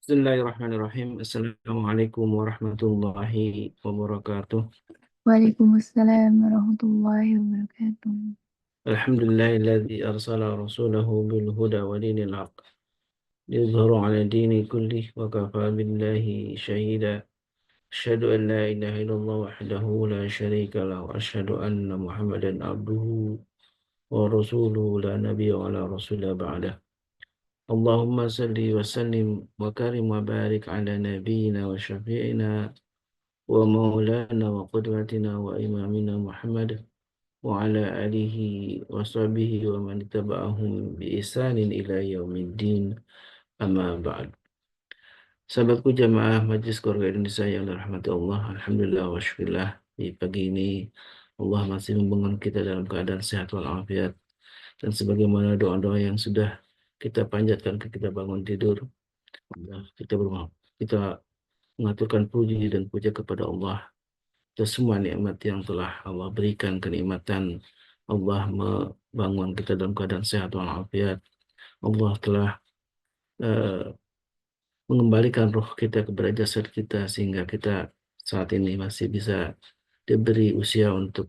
Bismillahirrahmanirrahim. Assalamualaikum warahmatullahi wabarakatuh. Waalaikumsalam warahmatullahi wabarakatuh. Alhamdulillahilladzi arsala rasulahu bil huda wa dinil haqq liyudhhirahu ala dini kullih wa kafa billahi shahida. Asyhadu an la ilaha illallah wahdahu la syarika lahu wa asyhadu anna Muhammadan abduhu wa rasuluhu la nabiyya wa la rasula ba'dah. Allahumma salli wa sallim wa karim wa barik ala nabiyyina wa syafi'ina ومولانا وقدوتنا وإمامنا محمد وعلى آله وصحبه ومن تبعهم بإحسان إلى يوم الدين أما بعد. Sahabatku jamaah Majelis Keluarga Indonesia yang dirahmati Allah, Alhamdulillah wa syukurillah, di pagi ini Allah masih membangun kita dalam keadaan sehat walafiat, dan sebagaimana doa-doa yang sudah kita panjatkan ketika bangun tidur, kita bermohon, kita mengaturkan puji dan puja kepada Allah atas semua nikmat yang telah Allah berikan, kenikmatan Allah membangun kita dalam keadaan sehat walafiat. Allah telah uh, mengembalikan roh kita kepada jasad kita sehingga kita saat ini masih bisa diberi usia untuk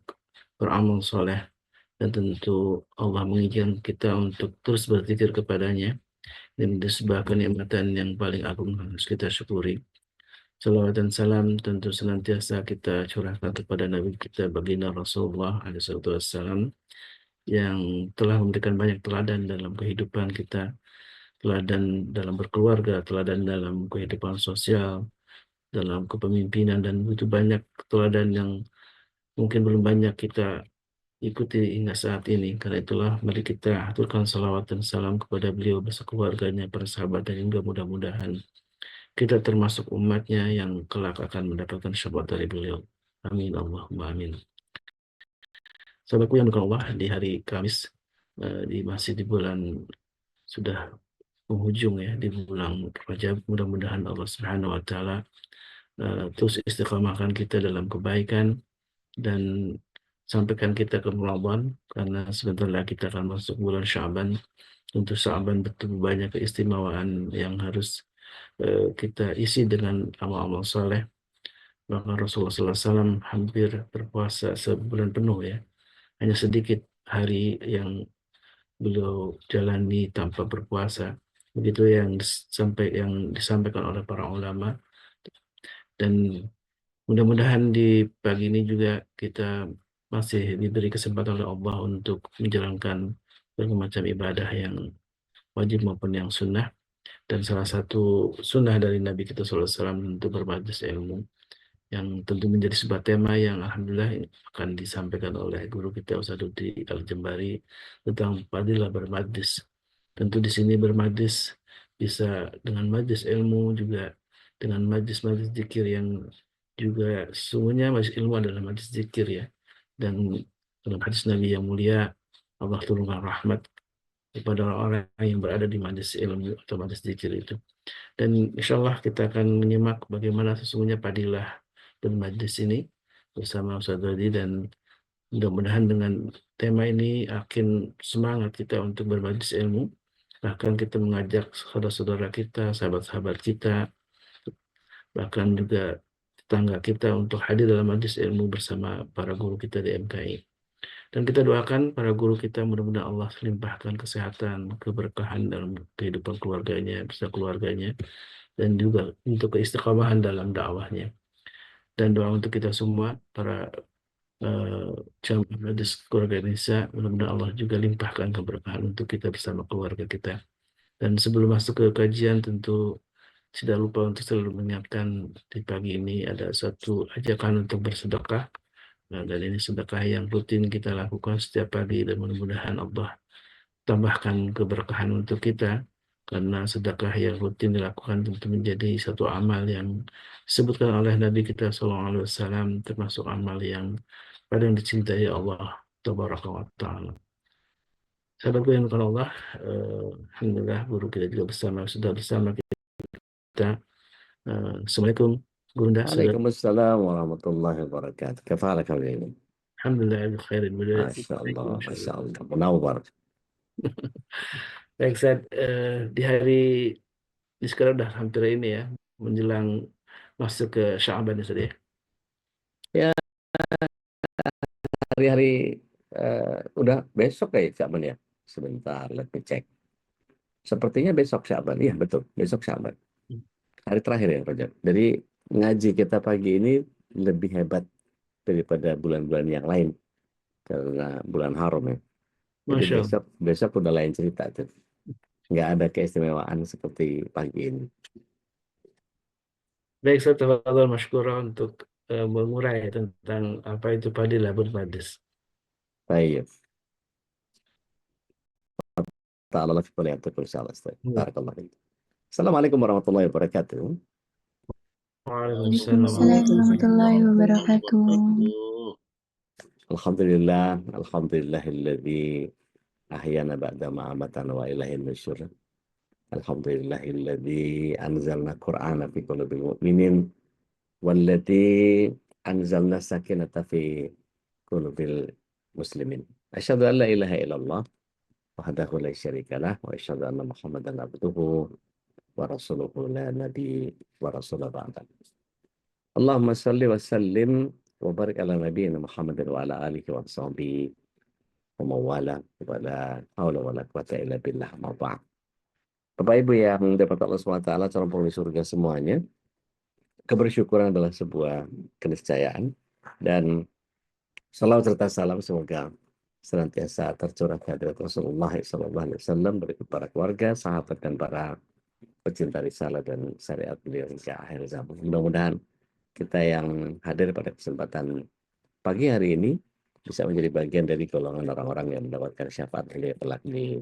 beramal soleh, dan tentu Allah mengizinkan kita untuk terus berzikir kepadanya, dan itu sebuah kenikmatan yang paling agung harus kita syukuri. Salawat dan salam tentu senantiasa kita curahkan kepada Nabi kita baginda Rasulullah SAW, yang telah memberikan banyak teladan dalam kehidupan kita, teladan dalam berkeluarga, teladan dalam kehidupan sosial, dalam kepemimpinan, dan begitu banyak teladan yang mungkin belum banyak kita ikuti hingga saat ini. Karena itulah mari kita aturkan salawat dan salam kepada beliau beserta keluarganya, para sahabat, dan juga mudah-mudahan kita termasuk umatnya yang kelak akan mendapatkan syafaat dari beliau. Amin Allahumma amin. Sahabatku yang berkawan Allah, di hari Kamis, masih di bulan sudah penghujung ya, di bulan Rajab, mudah-mudahan Allah Subhanahu wa taala terus istiqamahkan kita dalam kebaikan dan sampaikan kita ke Ramadan, karena sebentar lagi kita akan masuk bulan Sya'ban. Untuk Sya'ban betul banyak keistimewaan yang harus kita isi dengan amal-amal saleh. Maka Rasulullah SAW hampir berpuasa sebulan penuh ya. Hanya sedikit hari yang beliau jalani tanpa berpuasa. Begitu yang disampaikan oleh para ulama. Dan mudah-mudahan di pagi ini juga kita masih diberi kesempatan oleh Allah untuk menjalankan berbagai macam ibadah yang wajib maupun yang sunnah. Dan salah satu sunnah dari Nabi kita SAW untuk bermajelis ilmu, yang tentu menjadi sebuah tema yang alhamdulillah akan disampaikan oleh guru kita Ustaz Dudi Al-Jembari tentang fadilah bermajlis. Tentu di sini bermajlis bisa dengan majlis ilmu, juga dengan majlis-majlis zikir yang juga sesungguhnya majlis ilmu adalah majlis zikir ya. Dan dalam hadis Nabi yang mulia, Allah turunkan rahmat kepada orang yang berada di majlis ilmu atau majlis zikir itu. Dan insya Allah kita akan menyimak bagaimana sesungguhnya fadilah bermajlis ini bersama Ustaz Dodi, dan mudah-mudahan dengan tema ini akan semangat kita untuk bermajlis ilmu. Bahkan kita mengajak saudara-saudara kita, sahabat-sahabat kita, bahkan juga tetangga kita untuk hadir dalam majlis ilmu bersama para guru kita di MKI. Dan kita doakan para guru kita mudah-mudahan Allah limpahkan kesehatan, keberkahan dalam kehidupan keluarganya, beserta keluarganya, dan juga untuk keistiqomahan dalam dakwahnya. Dan doa untuk kita semua, para jamaah Majelis Keluarga Indonesia, mudah-mudahan Allah juga limpahkan keberkahan untuk kita bersama keluarga kita. Dan sebelum masuk ke kajian, tentu tidak lupa untuk selalu mengingatkan di pagi ini ada satu ajakan untuk bersedekah. Nah, dan ini sedekah yang rutin kita lakukan setiap pagi, dan mudah-mudahan Allah tambahkan keberkahan untuk kita, karena sedekah yang rutin dilakukan tentu menjadi satu amal yang disebutkan oleh Nabi kita SAW termasuk amal yang paling dicintai Allah Tabaraka wa Ta'ala. Sahabatku yang bukan Allah, alhamdulillah guru kita juga sudah bersama kita. Assalamualaikum Gurunda, sudah. Waalaikumsalam warahmatullahi wabarakatuh. Kaifa halak habibie? Alhamdulillah khairin. Masya Allah, Masya Allah. Munawwar. Baik, Ustaz, di hari Ini sekarang udah hampir ini ya, menjelang masuk ke Sya'ban ya, Ustaz ya. Ya, hari-hari udah besok kayak Syaban ya. Sebentar, let me check. Sepertinya besok Syaban. Iya, betul. Besok Syaban. Hari terakhir ya, Rajab. Jadi ngaji kita pagi ini lebih hebat daripada bulan-bulan yang lain karena bulan haram ya. Jadi Masya Allah. besok besok udah lain cerita tuh. Nggak ada keistimewaan seperti pagi ini. Baik, Ustaz, tafadhol masykurah untuk mengurai tentang apa itu padi labur madas. Baik. Ta'ala fi kulli yawmin insyaallah. Ya. Barakallah fiik. Assalamualaikum warahmatullahi wabarakatuh. Waalaikumsalam Waalaikumsalam warahmatullahi warahmatullahi wabarakatuh. wabarakatuh. Alhamdulillah, alhamdulillahilladzi ahyana ba'da ma amatana wa ilaihin nusyur. Alhamdulillahilladzi anzalna Qur'ana fi qulubil mu'minin walladzi anzalna sakinata fi qulubil muslimin. Asyhadu an la ilaha illallah wahdahu la syarika lah wa asyhadu anna Muhammadan abduhu wa rasuluhu la nabi wa rasulullah ba'da. Allahumma salli wa sallim wa barik ala nabiyyina Muhammadin wa ala alihi wa sahbihi wa mawala wa la haula wa la quwata illa billah ma ba'd. Bapak Ibu yang dapat Allah SWT, calon penghuni surga semuanya, kebersyukuran adalah sebuah keniscayaan dan salawat serta salam semoga senantiasa tercurah ke hadirat Rasulullah SAW berikut para keluarga, sahabat dan para pecinta risalah dan syariat beliau hingga akhir zaman. Mudah-mudahan kita yang hadir pada kesempatan pagi hari ini bisa menjadi bagian dari golongan orang-orang yang mendapatkan syafaat beliau kelak di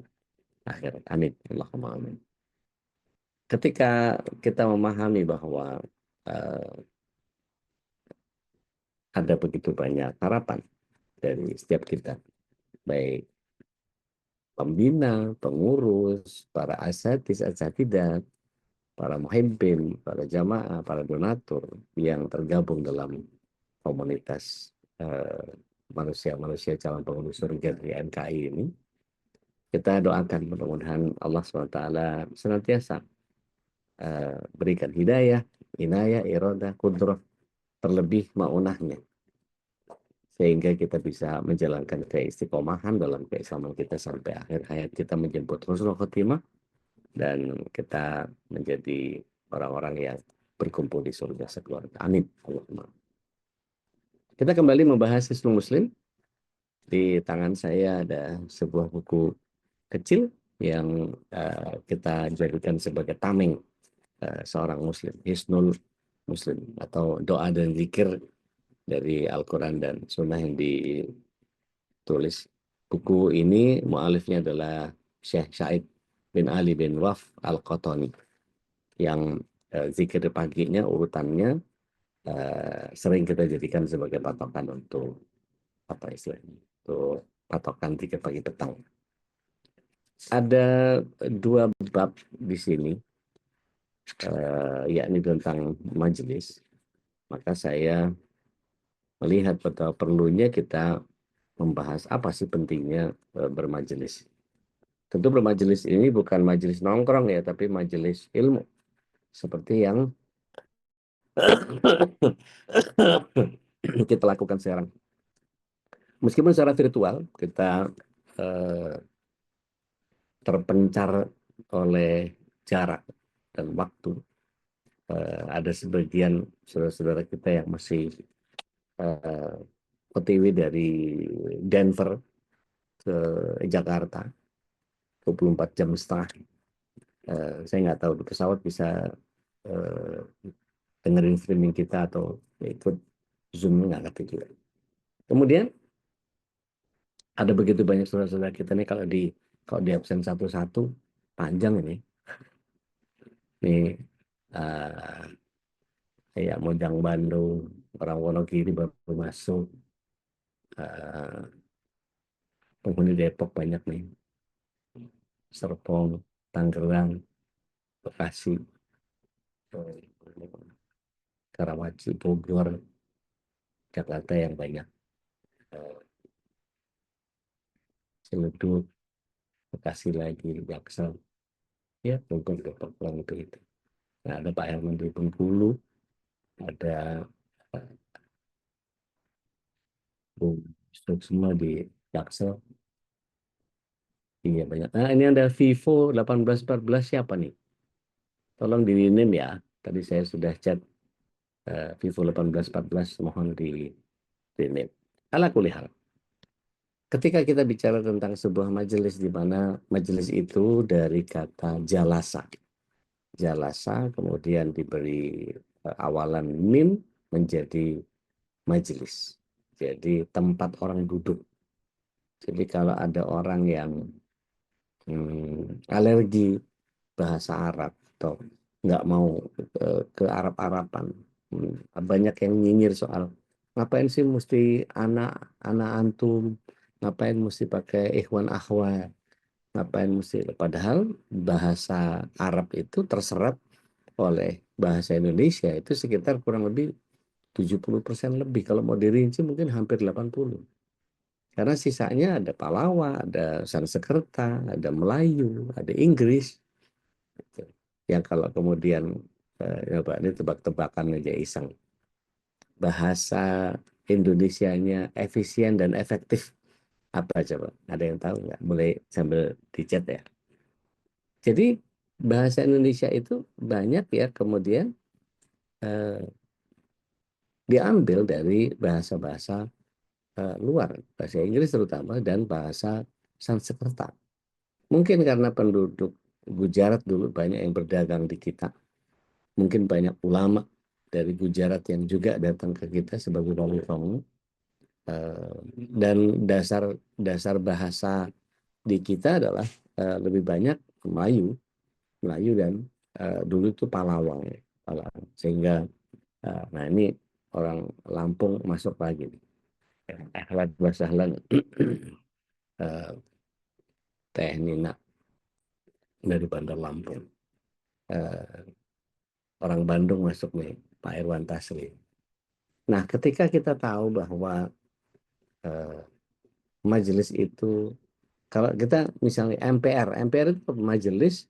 akhirat. Amin. Allahumma amin. Ketika kita memahami bahwa eh, ada begitu banyak harapan dari setiap kita, baik pembina, pengurus, para asatidah, para muhibbin, para jamaah, para donatur yang tergabung dalam komunitas manusia-manusia calon penghuni surga di NKI ini, kita doakan mudah-mudahan Allah SWT senantiasa berikan hidayah, inayah, iradah, kudrah, terlebih maunahnya, sehingga kita bisa menjalankan keistiqomahan dalam keislaman kita sampai akhir hayat kita menjemput husnul khotimah dan kita menjadi orang-orang yang berkumpul di surga sekeluarga. Amin. Allahumma. Kita kembali membahas Hisnul Muslim. Di tangan saya ada sebuah buku kecil yang kita jadikan sebagai tameng seorang Muslim, Hisnul Muslim atau doa dan zikir dari Al-Quran dan Sunnah yang ditulis. Buku ini mu'alifnya adalah Syekh Said bin Ali bin Waf Al-Qatani yang zikir paginya urutannya sering kita jadikan sebagai patokan untuk apa istilahnya, untuk patokan zikir pagi petang. Ada dua bab di sini, yakni tentang majelis. Maka saya melihat betapa perlunya kita membahas apa sih pentingnya bermajelis. Tentu bermajelis ini bukan majelis nongkrong ya, tapi majelis ilmu. Seperti yang kita lakukan sekarang. Meskipun secara virtual, kita terpencar oleh jarak dan waktu. Ada sebagian saudara-saudara kita yang masih OTW dari Denver ke Jakarta 24 jam setengah. Saya nggak tahu di pesawat bisa dengerin streaming kita atau ikut Zoom, nggak ngerti juga. Kemudian ada begitu banyak saudara-saudara kita nih kalau di absen satu-satu panjang ini. Nih kayak Mojang Bandung, orang Wonogiri baru masuk, penghuni Depok banyak nih, Serpong, Tangerang, Bekasi, Karawaci, Bogor, Jakarta yang banyak, Ciledug, Bekasi lagi, Jaksel, Ya, Bogor Depok kurang lebih itu. Nah, ada Pak Herman di Bengkulu, ada Bung Stroke semua di Jaksel. Iya banyak. Nah, ini ada Vivo 1814 siapa nih? Tolong di name ya. Tadi saya sudah chat Vivo 1814 mohon di name. Ala kulihal. Ketika kita bicara tentang sebuah majelis di mana majelis itu dari kata jalasa. Jalasa kemudian diberi awalan mim menjadi majelis. Jadi tempat orang duduk. Jadi kalau ada orang yang alergi bahasa Arab atau nggak mau ke Arab-Araban. Banyak yang nyinyir soal ngapain sih mesti anak anak antum, ngapain mesti pakai ikhwan akhwat, ngapain mesti, padahal bahasa Arab itu terserap oleh bahasa Indonesia itu sekitar kurang lebih 70% lebih, kalau mau dirinci mungkin hampir 80. Karena sisanya ada Palawa, ada Sanskerta, ada Melayu, ada Inggris. Gitu. Yang kalau kemudian ya Pak, ini tebak-tebakan aja iseng. Bahasa Indonesianya efisien dan efektif apa coba? Ada yang tahu nggak? Mulai sambil di chat ya. Jadi bahasa Indonesia itu banyak ya kemudian eh, diambil dari bahasa-bahasa luar, bahasa Inggris terutama dan bahasa Sanskerta. Mungkin karena penduduk Gujarat dulu banyak yang berdagang di kita. Mungkin banyak ulama dari Gujarat yang juga datang ke kita sebagai wali songo. Dan dasar dasar bahasa di kita adalah lebih banyak Melayu, Melayu dan dulu itu Palawang, Palawang. Sehingga nah ini orang Lampung masuk lagi nih. Ahlan wa sahlan Teh Nina dari Bandar Lampung. Eh, Orang Bandung masuk nih, Pak Irwan Tasli. Nah, ketika kita tahu bahwa eh, majelis itu, kalau kita misalnya MPR, MPR itu majelis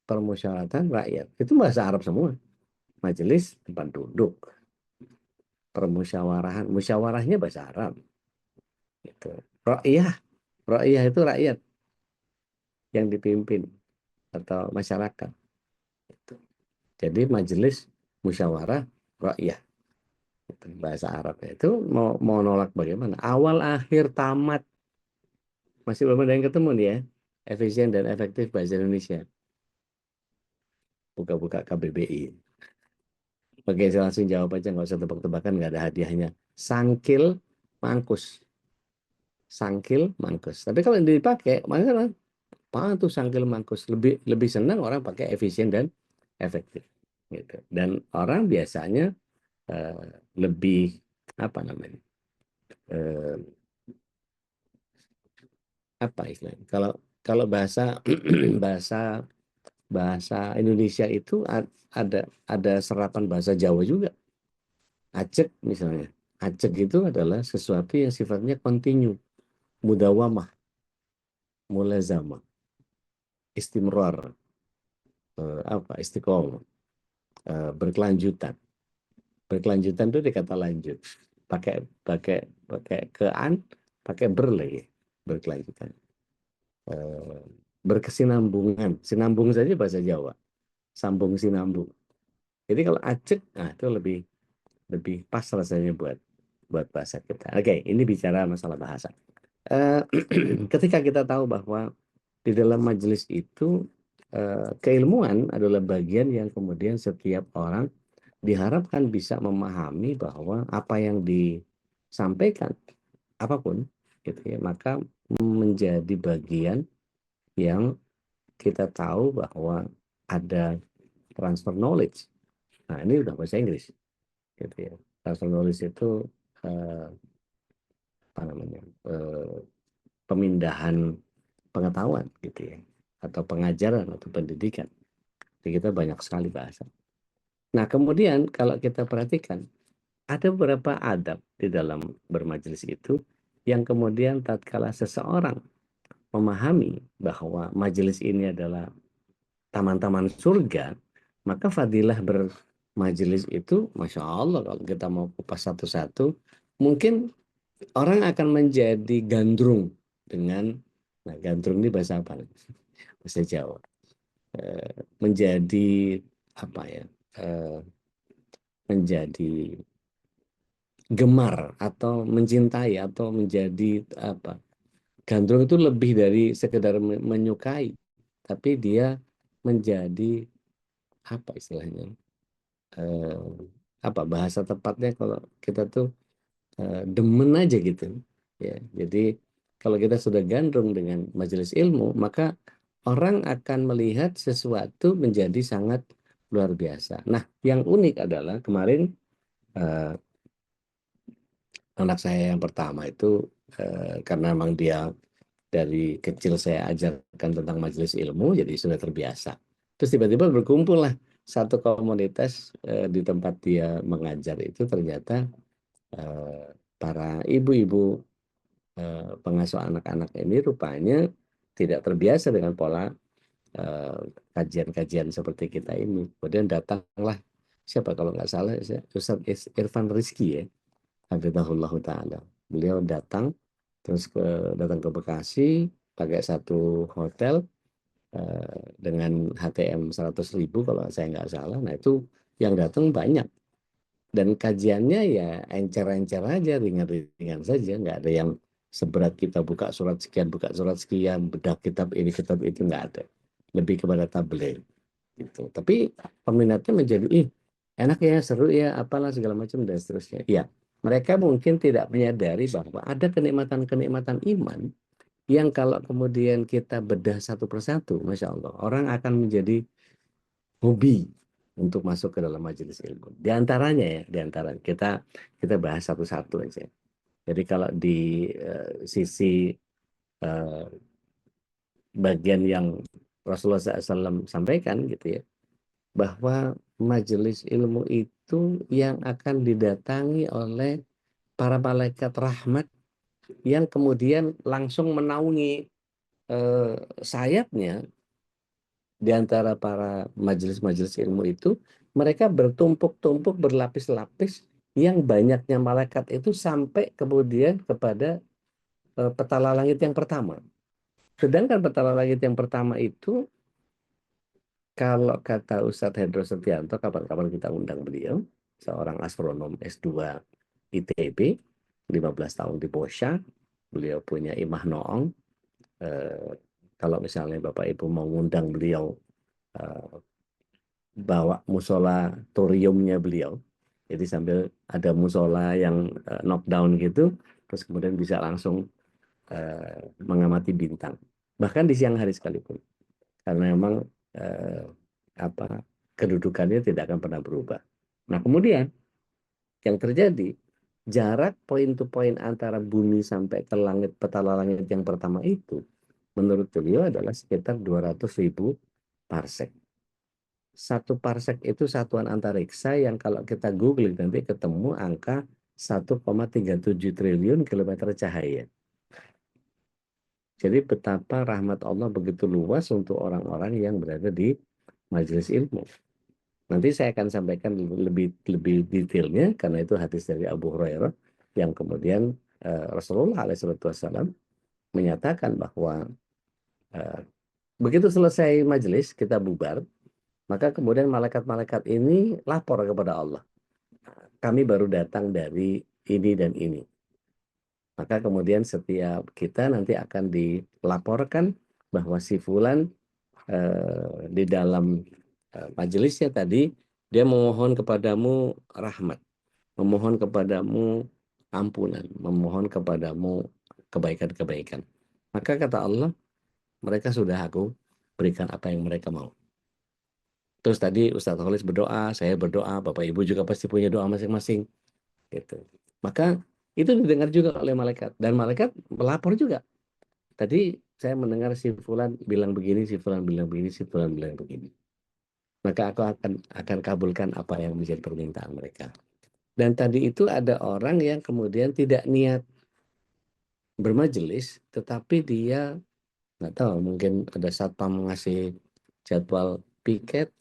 permusyawaratan rakyat, itu bahasa Arab semua. Majelis tempat duduk, permusyawarahan, musyawarahnya bahasa Arab. Gitu. Rakyat, rakyat itu rakyat yang dipimpin atau masyarakat. Gitu. Jadi majelis musyawarah rakyat. Gitu. Bahasa Arab itu mau nolak bagaimana? Awal akhir tamat masih belum ada yang ketemu nih ya. Efisien dan efektif bahasa Indonesia. Buka-buka KBBI. Oke, saya langsung jawab aja, nggak usah tebak-tebakan, nggak ada hadiahnya. Sangkil mangkus. Sangkil mangkus. Tapi kalau dipakai, mana apa tuh sangkil mangkus? Lebih lebih senang orang pakai efisien dan efektif. Gitu. Dan orang biasanya eh, lebih apa namanya? Eh, Apa istilahnya? Kalau kalau bahasa bahasa bahasa Indonesia itu ada serapan bahasa Jawa juga. Acek misalnya. Acek itu adalah sesuatu yang sifatnya kontinu, mudawamah, mulazamah, istimrar, istiqomah, berkelanjutan. Berkelanjutan itu dikata lanjut. Pakai pakai pakai kean, pakai ber lagi, berkelanjutan. Eh, Berkesinambungan. Sinambung saja bahasa Jawa. Sambung sinambung. Jadi kalau acek, nah itu lebih lebih pas rasanya buat buat bahasa kita. Oke, ini bicara masalah bahasa. Eh, Ketika kita tahu bahwa di dalam majelis itu keilmuan adalah bagian yang kemudian setiap orang diharapkan bisa memahami bahwa apa yang disampaikan apapun gitu ya, maka menjadi bagian yang kita tahu bahwa ada transfer knowledge. Nah, ini udah bahasa Inggris gitu ya. Transfer knowledge itu eh, apa namanya? Pemindahan pengetahuan gitu ya, atau pengajaran atau pendidikan. Jadi kita banyak sekali bahasa. Nah, kemudian kalau kita perhatikan ada beberapa adab di dalam bermajelis itu yang kemudian tatkala seseorang memahami bahwa majelis ini adalah taman-taman surga, maka fadilah bermajelis itu, Masya Allah, kalau kita mau kupas satu-satu, mungkin orang akan menjadi gandrung dengan, nah gandrung ini bahasa apa? Bahasa Jawa. Menjadi apa ya? Menjadi gemar atau mencintai atau menjadi apa? Gandrung itu lebih dari sekedar menyukai, tapi dia menjadi apa istilahnya? eh, Apa bahasa tepatnya kalau kita tuh demen aja gitu ya. Jadi kalau kita sudah gandrung dengan majelis ilmu, maka orang akan melihat sesuatu menjadi sangat luar biasa. Nah, yang unik adalah kemarin eh, anak saya yang pertama itu karena memang dia dari kecil saya ajarkan tentang majelis ilmu, jadi sudah terbiasa. Terus tiba-tiba berkumpul lah satu komunitas di tempat dia mengajar itu, ternyata eh, para ibu-ibu pengasuh anak-anak ini rupanya tidak terbiasa dengan pola eh, kajian-kajian seperti kita ini. Kemudian datanglah siapa kalau nggak salah Ustaz Irfan Rizky ya, Hafizahullah Ta'ala. Beliau datang ke Bekasi pakai satu hotel dengan HTM 100.000 kalau saya nggak salah. Nah itu yang datang banyak. Dan kajiannya ya encer-encer aja, ringan-ringan saja. Nggak ada yang seberat kita buka surat sekian, bedah kitab ini, kitab itu, nggak ada. Lebih kepada tabligh gitu. Tapi peminatnya menjadi, enak ya, seru ya, apalah segala macam dan seterusnya. Ya, mereka mungkin tidak menyadari bahwa ada kenikmatan-kenikmatan iman yang kalau kemudian kita bedah satu persatu, Masya Allah, orang akan menjadi hobi untuk masuk ke dalam majelis ilmu. Di antaranya ya, di antara kita bahas satu-satu aja. Jadi kalau di sisi eh, bagian yang Rasulullah SAW sampaikan gitu ya, bahwa majelis ilmu itu yang akan didatangi oleh para malaikat rahmat yang kemudian langsung menaungi sayapnya di antara para majelis-majelis ilmu itu, mereka bertumpuk-tumpuk, berlapis-lapis, yang banyaknya malaikat itu sampai kemudian kepada petala langit yang pertama. Sedangkan petala langit yang pertama itu, kalau kata Ustadz Hendro Setianto, kapan-kapan kita undang beliau, seorang astronom S2 ITB, 15 tahun di Bosha, beliau punya Imah Noong. Kalau misalnya Bapak Ibu mau ngundang beliau, eh, bawa musola thoriumnya beliau. Jadi sambil ada musola yang knockdown gitu, terus kemudian bisa langsung mengamati bintang. Bahkan di siang hari sekalipun. Karena memang eh, apa kedudukannya tidak akan pernah berubah. Nah, kemudian yang terjadi, jarak point to point antara bumi sampai ke langit, petala langit yang pertama itu, menurut beliau adalah sekitar 200.000 parsek. Satu parsek itu satuan antariksa yang kalau kita googling nanti ketemu angka 1,37 triliun kilometer cahaya. Jadi betapa rahmat Allah begitu luas untuk orang-orang yang berada di majelis ilmu. Nanti saya akan sampaikan lebih lebih detailnya karena itu hadis dari Abu Hurairah yang kemudian Rasulullah SAW menyatakan bahwa eh, begitu selesai majelis kita bubar, maka kemudian malaikat-malaikat ini lapor kepada Allah. Kami baru datang dari ini dan ini. Maka kemudian setiap kita nanti akan dilaporkan bahwa si fulan di dalam majelisnya tadi dia memohon kepadamu rahmat, memohon kepadamu ampunan, memohon kepadamu kebaikan-kebaikan. Maka kata Allah, mereka sudah aku berikan apa yang mereka mau. Terus tadi Ustadz Kholis berdoa, saya berdoa, Bapak Ibu juga pasti punya doa masing-masing. Gitu. Maka itu didengar juga oleh malaikat. Dan malaikat melapor juga. Tadi saya mendengar si Fulan bilang begini, si Fulan bilang begini, si Fulan bilang begini. Maka aku akan kabulkan apa yang menjadi permintaan mereka. Dan tadi itu ada orang yang kemudian tidak niat bermajelis, tetapi dia Nggak tahu, mungkin ada satpam ngasih jadwal piket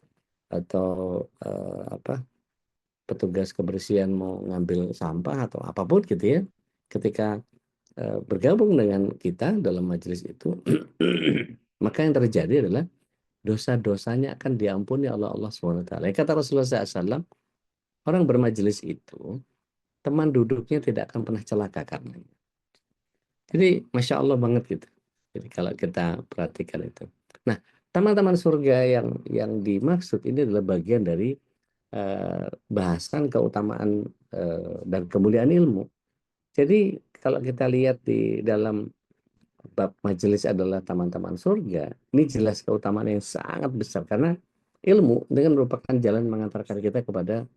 atau apa, petugas kebersihan mau ngambil sampah atau apapun gitu ya. Ketika bergabung dengan kita dalam majelis itu, maka yang terjadi adalah dosa-dosanya akan diampuni oleh Allah SWT. Kata Rasulullah SAW, orang bermajelis itu, teman duduknya tidak akan pernah celaka karena. Jadi, Masya Allah banget gitu. Jadi kalau kita perhatikan itu. Nah, taman-taman surga yang dimaksud ini adalah bagian dari bahasan keutamaan dan kemuliaan ilmu. Jadi kalau kita lihat di dalam bab majelis adalah taman-taman surga, ini jelas keutamaan yang sangat besar karena ilmu dengan merupakan jalan mengantarkan kita kepada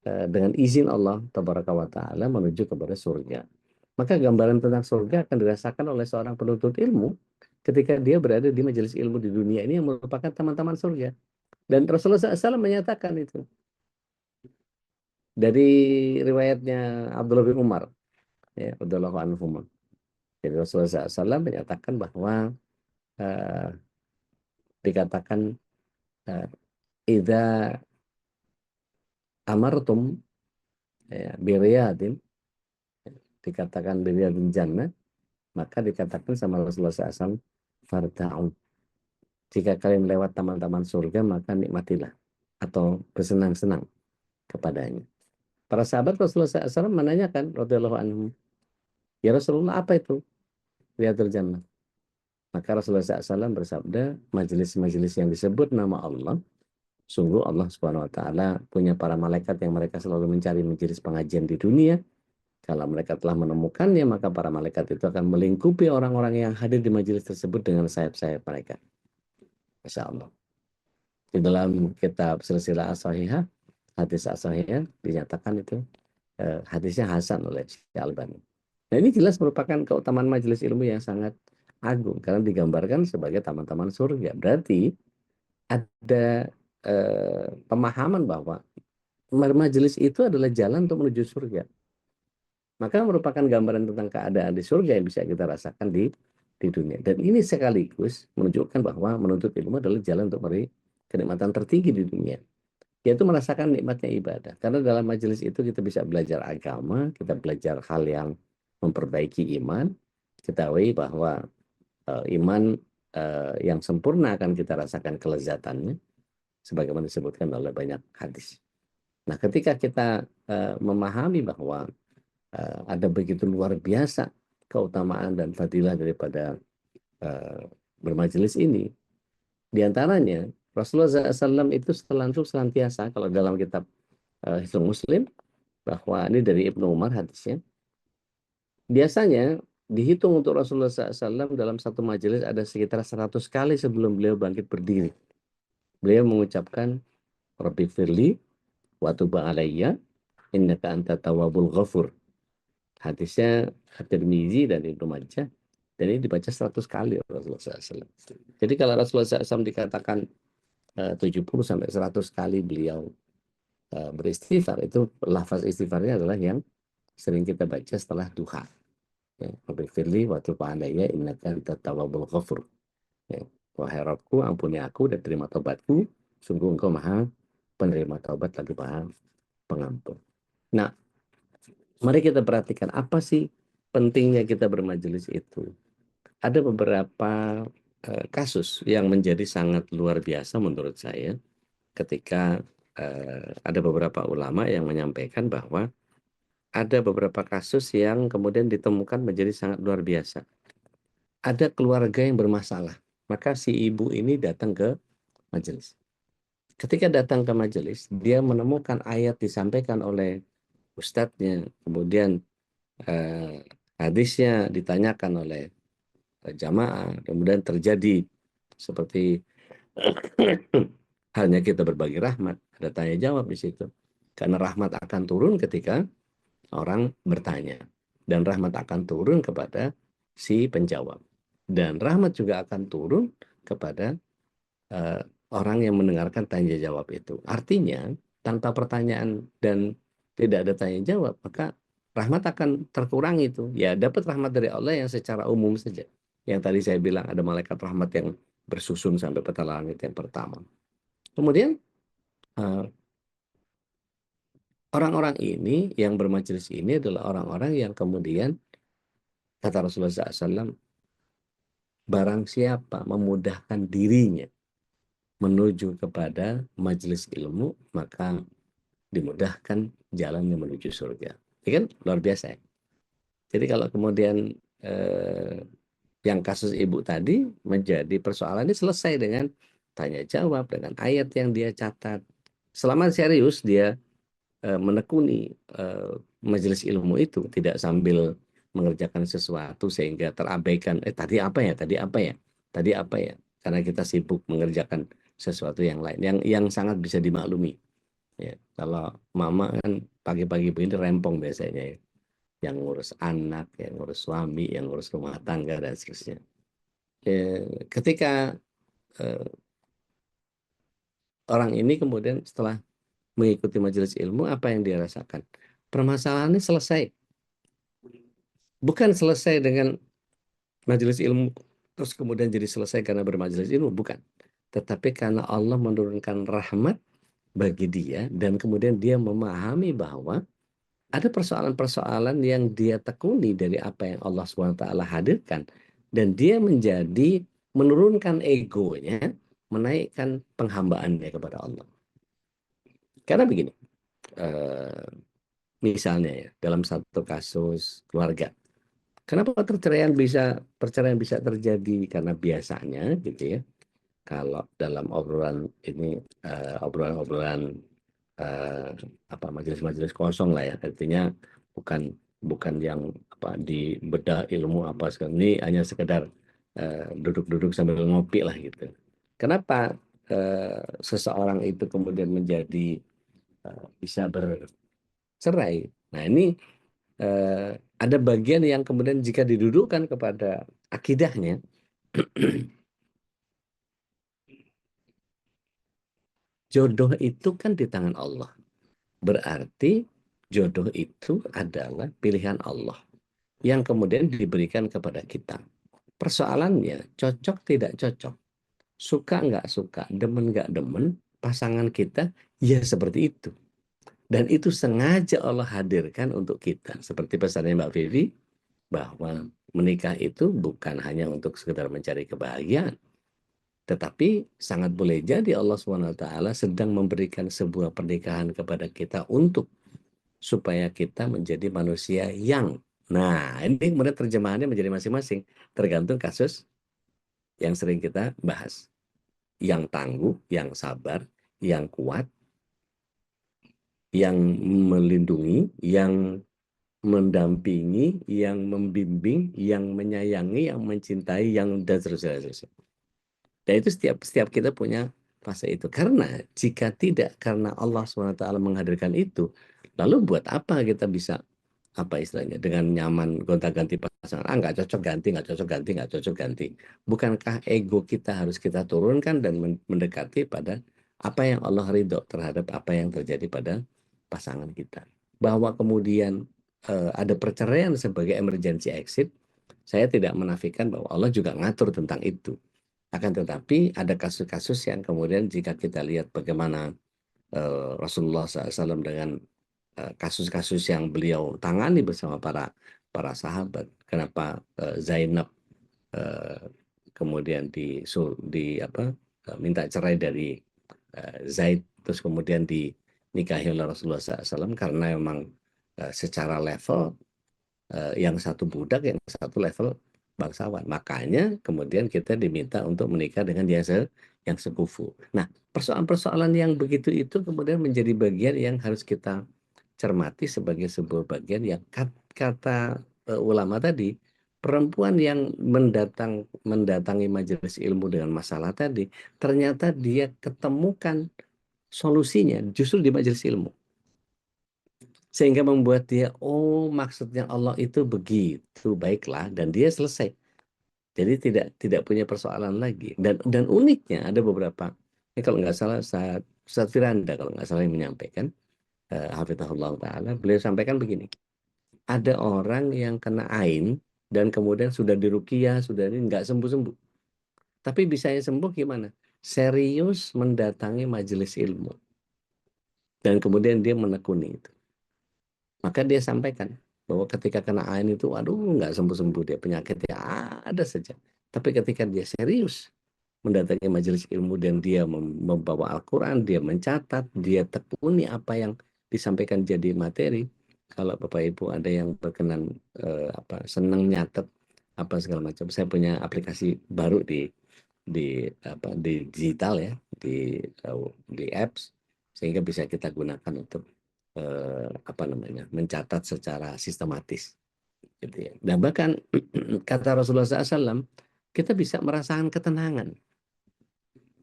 dengan izin Allah Tabaraka wa Ta'ala menuju kepada surga. Maka gambaran tentang surga akan dirasakan oleh seorang penuntut ilmu ketika dia berada di majelis ilmu di dunia ini yang merupakan taman-taman surga. Dan Rasulullah SAW menyatakan itu dari riwayatnya Abdullah bin Umar, ya, radhiyallahu anhu. Jadi Rasulullah SAW menyatakan bahwa eh, dikatakan eh, idza amartum, ya, biriyadin, dikatakan biriyadin jannah, maka dikatakan sama Rasulullah SAW, farda'un, jika kalian lewat taman-taman surga maka nikmatilah atau bersenang-senang kepadanya. Para sahabat Rasulullah SAW menanyakan radhiyallahu anhum, ya Rasulullah, apa itu riyadul jannah? Maka Rasulullah SAW bersabda, majelis-majelis yang disebut nama Allah, sungguh Allah Subhanahu wa taala punya para malaikat yang mereka selalu mencari majelis pengajian di dunia. Kalau mereka telah menemukannya, maka para malaikat itu akan melingkupi orang-orang yang hadir di majelis tersebut dengan sayap-sayap mereka. Masya Allah. Di dalam kitab Silsilah As-Sahihah, hadis As-Sahihah dinyatakan itu hadisnya hasan oleh Syekh Albani. Nah, ini jelas merupakan keutamaan majelis ilmu yang sangat agung karena digambarkan sebagai taman-taman surga. Berarti ada pemahaman bahwa majelis itu adalah jalan untuk menuju surga. Maka merupakan gambaran tentang keadaan di surga yang bisa kita rasakan di dunia. Dan ini sekaligus menunjukkan bahwa menuntut ilmu adalah jalan untuk meraih kenikmatan tertinggi di dunia, yaitu merasakan nikmatnya ibadah. Karena dalam majelis itu kita bisa belajar agama, kita belajar hal yang memperbaiki iman, ketahui bahwa iman yang sempurna akan kita rasakan kelezatannya, sebagaimana disebutkan oleh banyak hadis. Nah, ketika kita memahami bahwa ada begitu luar biasa keutamaan dan fadilah daripada bermajelis ini, diantaranya Rasulullah SAW itu selalu senantiasa, kalau dalam kitab Hisnul Muslim, bahwa ini dari Ibnu Umar hadisnya, biasanya dihitung untuk Rasulullah SAW dalam satu majelis ada sekitar 100 kali sebelum beliau bangkit berdiri. Beliau mengucapkan, Rabbi firli wa tub alayya innaka anta tawwabul ghafur. Hadisnya At-Tirmizi dan Ibnu Majah, dan ini dibaca 100 kali oleh Rasulullah SAW. Jadi kalau Rasulullah SAW dikatakan 70 sampai 100 kali beliau beristighfar, itu lafaz istighfarnya adalah yang sering kita baca setelah duha. Rabbi firli wa tub alayya innaka antat tawwabul ghafur. Wahai Rabbku, ampuni aku dan terima taubatku, sungguh Engkau Maha penerima taubat lagi Maha pengampun. Nah, mari kita perhatikan apa sih pentingnya kita bermajelis itu. Ada beberapa kasus yang menjadi sangat luar biasa menurut saya ketika ada beberapa ulama yang menyampaikan bahwa ada beberapa kasus yang kemudian ditemukan menjadi sangat luar biasa. Ada keluarga yang bermasalah, maka si ibu ini datang ke majelis. Ketika datang ke majelis, dia menemukan ayat disampaikan oleh ustadznya, kemudian hadisnya ditanyakan oleh jamaah, kemudian terjadi seperti halnya kita berbagi rahmat, ada tanya jawab di situ. Karena rahmat akan turun ketika orang bertanya, dan rahmat akan turun kepada si penjawab, dan rahmat juga akan turun kepada orang yang mendengarkan tanya jawab itu. Artinya tanpa pertanyaan dan tidak ada tanya jawab, maka rahmat akan terkurang itu. Ya, dapat rahmat dari Allah yang secara umum saja. Yang tadi saya bilang ada malaikat rahmat yang bersusun sampai peta langit yang pertama. Kemudian eh, orang-orang ini yang bermajelis ini adalah orang-orang yang kemudian kata Rasulullah SAW, barang siapa memudahkan dirinya menuju kepada majelis ilmu, maka dimudahkan jalannya menuju surga. Ini kan luar biasa ya. Jadi kalau kemudian eh, yang kasus ibu tadi menjadi persoalan ini selesai dengan tanya jawab, dengan ayat yang dia catat. Selama serius dia menekuni majelis ilmu itu, tidak sambil mengerjakan sesuatu sehingga terabaikan, tadi apa ya, tadi apa ya, tadi apa ya, karena kita sibuk mengerjakan sesuatu yang lain, yang sangat bisa dimaklumi. Ya, kalau mama kan pagi-pagi begini rempong biasanya ya, yang ngurus anak, yang ngurus suami, yang ngurus rumah tangga dan seterusnya. Ketika eh, orang ini kemudian setelah mengikuti majelis ilmu, apa yang dia rasakan? Permasalahannya selesai. Bukan selesai dengan majelis ilmu, terus kemudian jadi selesai karena bermajelis ilmu. Bukan. Tetapi karena Allah menurunkan rahmat bagi dia, dan kemudian dia memahami bahwa ada persoalan-persoalan yang dia tekuni dari apa yang Allah SWT hadirkan. Dan dia menurunkan egonya, menaikkan penghambaannya kepada Allah. Karena begini, eh, misalnya ya, dalam satu kasus keluarga, kenapa perceraian bisa terjadi? Karena biasanya gitu ya, kalau dalam obrolan ini obrolan-obrolan eh, apa majelis-majelis kosong lah ya, artinya bukan bukan yang apa di bedah ilmu apa segala, ini hanya sekedar duduk-duduk sambil ngopi lah gitu. Kenapa seseorang itu kemudian menjadi bisa bercerai? Nah, ini eh, ada bagian yang kemudian jika didudukkan kepada akidahnya, jodoh itu kan di tangan Allah. Berarti jodoh itu adalah pilihan Allah yang kemudian diberikan kepada kita. Persoalannya cocok tidak cocok, suka nggak suka, demen nggak demen, pasangan kita ya seperti itu. Dan itu sengaja Allah hadirkan untuk kita. Seperti pesannya Mbak Vivi, bahwa menikah itu bukan hanya untuk sekedar mencari kebahagiaan, tetapi sangat boleh jadi Allah SWT sedang memberikan sebuah pernikahan kepada kita untuk supaya kita menjadi manusia yang, nah ini kemudian terjemahannya menjadi masing-masing, tergantung kasus yang sering kita bahas. Yang tangguh, yang sabar, yang kuat, yang melindungi, yang mendampingi, yang membimbing, yang menyayangi, yang mencintai, yang dan seterusnya. Dan itu setiap kita punya fase itu. Karena jika tidak, karena Allah SWT menghadirkan itu, lalu buat apa kita bisa apa istilahnya dengan nyaman gonta-ganti pasangan? Nggak cocok ganti, nggak cocok ganti, nggak cocok ganti. Bukankah ego kita harus kita turunkan dan mendekati pada apa yang Allah ridho terhadap apa yang terjadi pada pasangan kita? Bahwa kemudian ada perceraian sebagai emergency exit, saya tidak menafikan bahwa Allah juga ngatur tentang itu. Akan tetapi ada kasus-kasus yang kemudian jika kita lihat bagaimana Rasulullah SAW dengan kasus-kasus yang beliau tangani bersama para para sahabat. Kenapa Zainab eh, kemudian di apa minta cerai dari Zaid, terus kemudian dinikahi oleh Rasulullah SAW karena memang secara level yang satu budak, yang satu level bangsawan. Makanya kemudian kita diminta untuk menikah dengan yang sekufu. Nah, persoalan-persoalan yang begitu itu kemudian menjadi bagian yang harus kita cermati sebagai sebuah bagian yang kata ulama tadi, perempuan yang mendatangi majelis ilmu dengan masalah tadi, ternyata dia ketemukan solusinya justru di majelis ilmu. Sehingga membuat dia, oh maksudnya Allah itu begitu, baiklah, dan dia selesai. Jadi tidak punya persoalan lagi. Dan uniknya ada beberapa, ini kalau nggak salah Ustaz Firanda kalau nggak salah yang menyampaikan, Hafizahullah Ta'ala, beliau sampaikan begini, ada orang yang kena ain dan kemudian sudah diruqyah, sudah ini nggak sembuh-sembuh. Tapi bisa sembuh gimana? Serius mendatangi majelis ilmu. Dan kemudian dia menekuni itu. Maka dia sampaikan bahwa ketika kena ain itu, aduh nggak sembuh-sembuh dia, penyakitnya ada saja. Tapi ketika dia serius mendatangi majelis ilmu dan dia membawa Al-Quran, dia mencatat, dia tekuni apa yang disampaikan jadi materi. Kalau Bapak Ibu ada yang berkenan senang nyatet apa segala macam, saya punya aplikasi baru di digital ya, di apps, sehingga bisa kita gunakan untuk mencatat secara sistematis gitu ya. Dan bahkan kata Rasulullah SAW, kita bisa merasakan ketenangan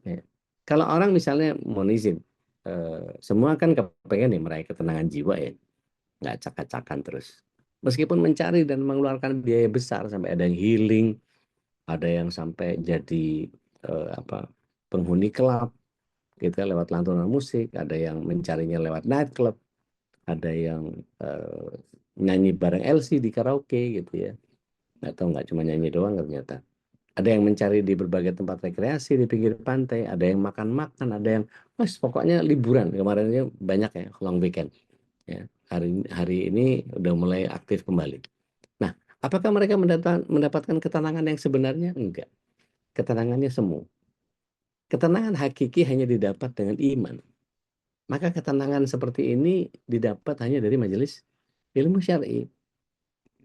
ya. Kalau orang misalnya mau izin, semua kan kepengen nih meraih ketenangan jiwa ya, nggak acak-acakan terus. Meskipun mencari dan mengeluarkan biaya besar, sampai ada yang healing, ada yang sampai jadi penghuni klub gitu ya, lewat lantunan musik, ada yang mencarinya lewat nightclub, ada yang nyanyi bareng LC di karaoke gitu ya, atau nggak cuma nyanyi doang ternyata. Ada yang mencari di berbagai tempat rekreasi di pinggir pantai, ada yang makan-makan, ada yang pokoknya liburan. Kemarin ini banyak ya, long weekend. Ya, hari ini udah mulai aktif kembali. Nah, apakah mereka mendapatkan ketenangan yang sebenarnya? Enggak. Ketenangannya semu. Ketenangan hakiki hanya didapat dengan iman. Maka ketenangan seperti ini didapat hanya dari majelis ilmu syar'i.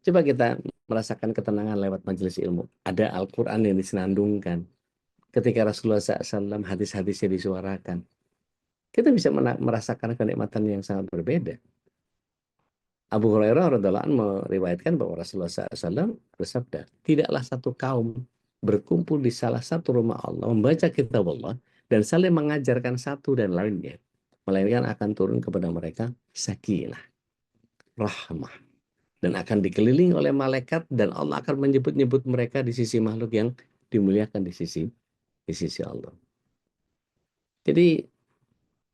Coba kita merasakan ketenangan lewat majelis ilmu. Ada Al-Quran yang disenandungkan. Ketika Rasulullah SAW hadis-hadisnya disuarakan, kita bisa merasakan kenikmatan yang sangat berbeda. Abu Hurairah radhiallahu anhu meriwayatkan bahwa Rasulullah SAW bersabda, tidaklah satu kaum berkumpul di salah satu rumah Allah, membaca kitab Allah, dan saling mengajarkan satu dan lainnya, melainkan akan turun kepada mereka sakinah, rahmah, dan akan dikelilingi oleh malaikat, dan Allah akan menyebut-nyebut mereka di sisi makhluk yang dimuliakan di sisi Allah. Jadi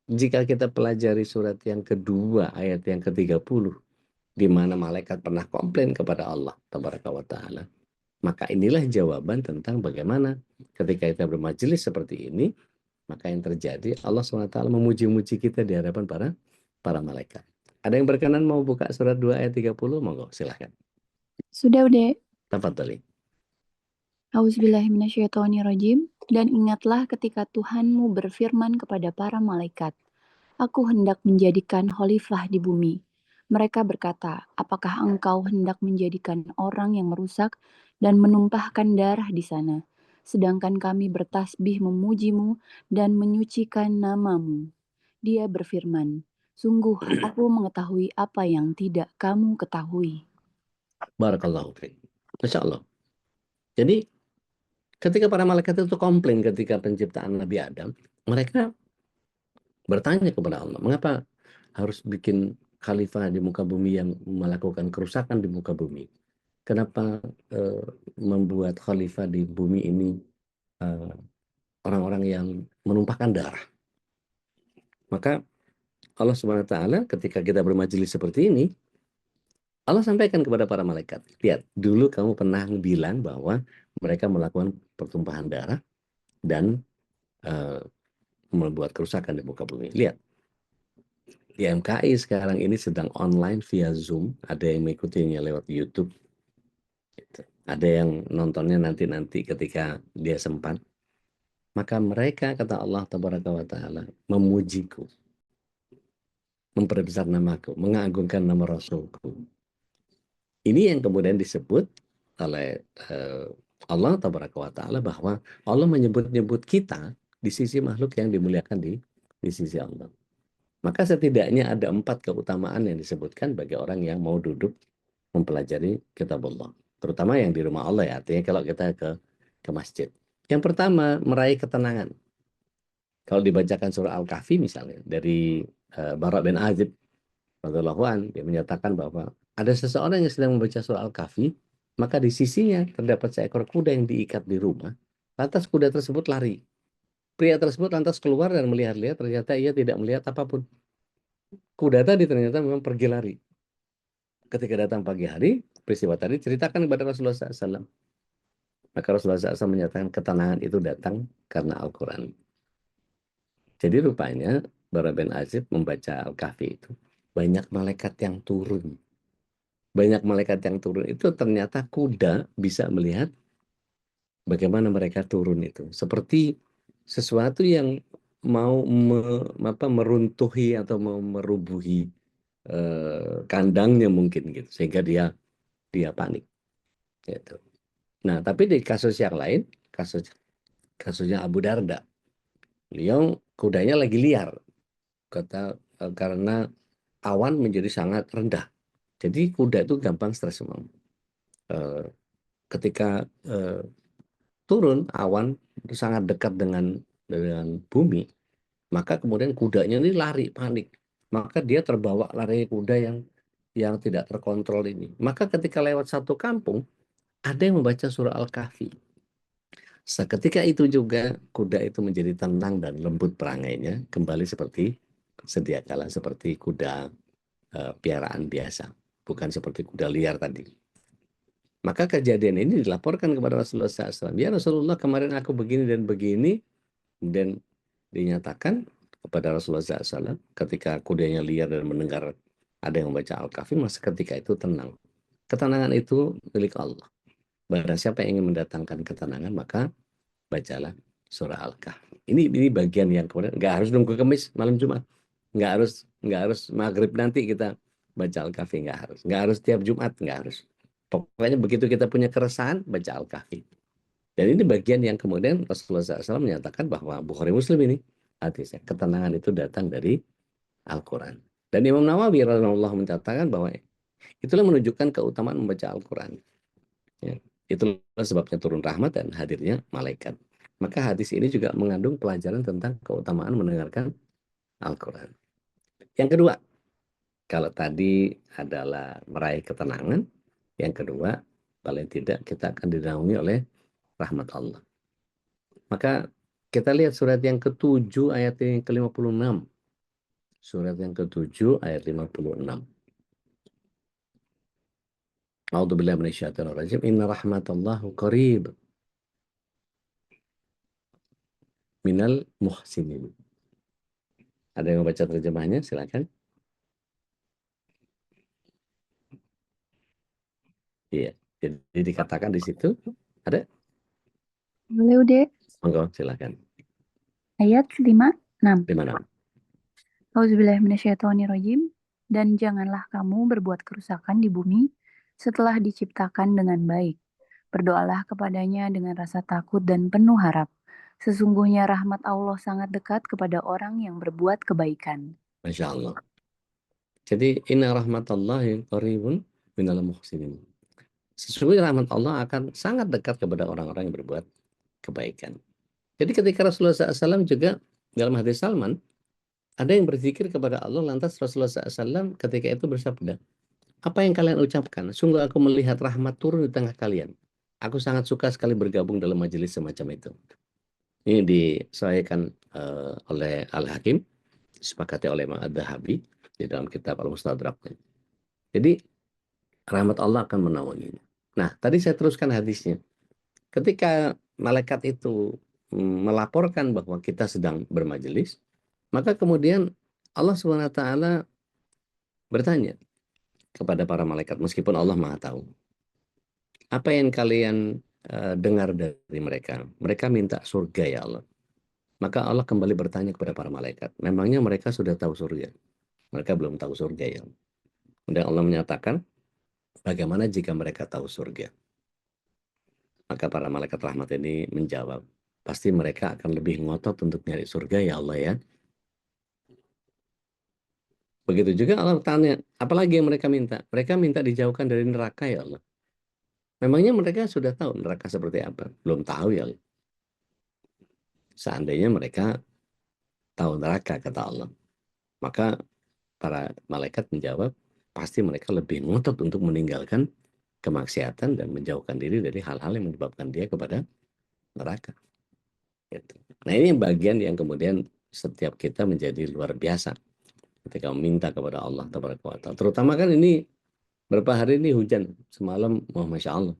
jika kita pelajari surat yang kedua ayat yang ke-30, di mana malaikat pernah komplain kepada Allah tabaraka wa ta'ala, maka inilah jawaban tentang bagaimana ketika kita bermajelis seperti ini, maka yang terjadi Allah SWT memuji-muji kita di hadapan para malaikat. Ada yang berkenan mau buka surat 2 ayat 30? Monggo, silahkan. Sudah, Ude. Tafadhali. Auzubillahiminasyaitonirrajim. Dan ingatlah ketika Tuhanmu berfirman kepada para malaikat, Aku hendak menjadikan khalifah di bumi. Mereka berkata, apakah engkau hendak menjadikan orang yang merusak dan menumpahkan darah di sana? Sedangkan kami bertasbih memujimu dan menyucikan namamu. Dia berfirman, sungguh aku mengetahui apa yang tidak kamu ketahui. Barakallahu fiik. Masya Allah. Jadi ketika para malaikat itu komplain ketika penciptaan Nabi Adam, mereka bertanya kepada Allah, mengapa harus bikin khalifah di muka bumi yang melakukan kerusakan di muka bumi? Kenapa membuat khalifah di bumi ini orang-orang yang menumpahkan darah? Maka Allah Subhanahu wa taala ketika kita bermajelis seperti ini, Allah sampaikan kepada para malaikat, lihat, dulu kamu pernah bilang bahwa mereka melakukan pertumpahan darah dan membuat kerusakan di muka bumi. Lihat, di MKI sekarang ini sedang online via Zoom, ada yang mengikutinya lewat YouTube, ada yang nontonnya nanti ketika dia sempat. Maka mereka, kata Allah tabaraka wa ta'ala, memujiku, memperbesar namaku, mengagungkan nama Rasulku. Ini yang kemudian disebut oleh Allah tabaraka wa ta'ala bahwa Allah menyebut-nyebut kita di sisi makhluk yang dimuliakan di sisi Allah. Maka setidaknya ada 4 keutamaan yang disebutkan bagi orang yang mau duduk mempelajari kitab Allah. Terutama yang di rumah Allah ya, artinya kalau kita ke masjid. Yang pertama, meraih ketenangan. Kalau dibacakan surah Al-Kahfi misalnya, dari Bara bin Azib, radhiyallahu anhu, dia menyatakan bahwa ada seseorang yang sedang membaca surah Al-Kahfi, maka di sisinya terdapat seekor kuda yang diikat di rumah. Lantas kuda tersebut lari. Pria tersebut lantas keluar dan melihat-lihat, ternyata ia tidak melihat apapun. Kuda tadi ternyata memang pergi lari. ketika datang pagi hari, peristiwa tadi ceritakan kepada Rasulullah SAW. Maka Rasulullah SAW menyatakan ketenangan itu datang karena Al-Quran. Jadi rupanya Bara bin Azib membaca Al-Kahfi itu banyak malaikat yang turun. Banyak malaikat yang turun itu ternyata kuda bisa melihat bagaimana mereka turun itu. Seperti sesuatu yang mau meruntuhi atau mau merubuhi kandangnya mungkin gitu. Sehingga dia panik. Gitu. Nah, tapi di kasus yang lain, kasusnya Abu Darda, beliau kudanya lagi liar karena awan menjadi sangat rendah. Jadi kuda itu gampang stres semua. Ketika turun awan itu sangat dekat dengan bumi, maka kemudian kudanya ini lari panik. Maka dia terbawa lari kuda yang tidak terkontrol ini. Maka ketika lewat satu kampung, ada yang membaca surah Al-Kahfi. Seketika itu juga kuda itu menjadi tenang dan lembut perangainya, kembali seperti sedia kala, seperti kuda piaraan biasa, bukan seperti kuda liar tadi. Maka kejadian ini dilaporkan kepada Rasulullah SAW. Ya Rasulullah, kemarin aku begini dan begini, dan dinyatakan kepada Rasulullah SAW ketika kudanya liar dan mendengar ada yang membaca Al-Kahfi, masa ketika itu tenang. Ketenangan itu milik Allah. Barang siapa yang ingin mendatangkan ketenangan, maka bacalah surah Al-Kahfi. Ini bagian yang kemudian nggak harus nunggu Kamis malam Jumat, nggak harus maghrib nanti kita baca Al-Kahfi, nggak harus tiap Jumat, nggak harus. Pokoknya begitu kita punya keresahan, baca Al-Kahfi. Dan ini bagian yang kemudian Rasulullah SAW menyatakan bahwa Bukhari Muslim ini hadisnya ketenangan itu datang dari Al-Quran. Dan Imam Nawawi radhiyallahu mencatatkan bahwa itulah menunjukkan keutamaan membaca Al-Quran. Ya. Itulah sebabnya turun rahmat dan hadirnya malaikat. Maka hadis ini juga mengandung pelajaran tentang keutamaan mendengarkan Al-Quran. Yang kedua, kalau tadi adalah meraih ketenangan, yang kedua, paling tidak kita akan dinaungi oleh rahmat Allah. Maka kita lihat surat yang ke-7 ayat yang ke-56. Surat yang ke-7 ayat 56. A'udzubillahi minasyaitonir rajim. Inna rahmatallahu qarib minal muhsinin. Ada yang membaca terjemahnya? Silakan. Iya. Jadi dikatakan di situ ada? Boleh, Ude. Monggo, silakan. Ayat 56. Di mana? Auzubillahiminasyaitonirrajim. Dan janganlah kamu berbuat kerusakan di bumi setelah diciptakan dengan baik. Berdoalah kepadanya dengan rasa takut dan penuh harap. Sesungguhnya rahmat Allah sangat dekat kepada orang yang berbuat kebaikan. Masya Allah. Jadi inna rahmatallahi qaribun minal muhsinin. Sesungguhnya rahmat Allah akan sangat dekat kepada orang-orang yang berbuat kebaikan. Jadi ketika Rasulullah SAW juga dalam hadis Salman, ada yang berzikir kepada Allah, lantas Rasulullah SAW ketika itu bersabda, apa yang kalian ucapkan? Sungguh aku melihat rahmat turun di tengah kalian. Aku sangat suka sekali bergabung dalam majelis semacam itu. Ini disahihkan oleh Al-Hakim, disepakati oleh Imam Ad-Dhahabi di dalam kitab Al-Mustadrak. Jadi rahmat Allah akan menaunginya. Nah, tadi saya teruskan hadisnya. Ketika malaikat itu melaporkan bahwa kita sedang bermajelis, maka kemudian Allah SWT bertanya kepada para malaikat, meskipun Allah Maha Tahu. Apa yang kalian dengar dari mereka? Mereka minta surga ya Allah. Maka Allah kembali bertanya kepada para malaikat. Memangnya mereka sudah tahu surga? Mereka belum tahu surga ya Allah. Kemudian Allah menyatakan, bagaimana jika mereka tahu surga? Maka para malaikat rahmat ini menjawab, pasti mereka akan lebih ngotot untuk nyari surga ya Allah ya. Begitu juga Allah tanya, apalagi yang mereka minta? Mereka minta dijauhkan dari neraka ya Allah. Memangnya mereka sudah tahu neraka seperti apa? Belum tahu ya Allah. Seandainya mereka tahu neraka, kata Allah, maka para malaikat menjawab, pasti mereka lebih ngotot untuk meninggalkan kemaksiatan dan menjauhkan diri dari hal-hal yang menyebabkan dia kepada neraka. Gitu. Nah ini bagian yang kemudian setiap kita menjadi luar biasa ketika meminta kepada Allah Taala. Terutama kan ini Berapa hari ini hujan, semalam, oh Masya Allah.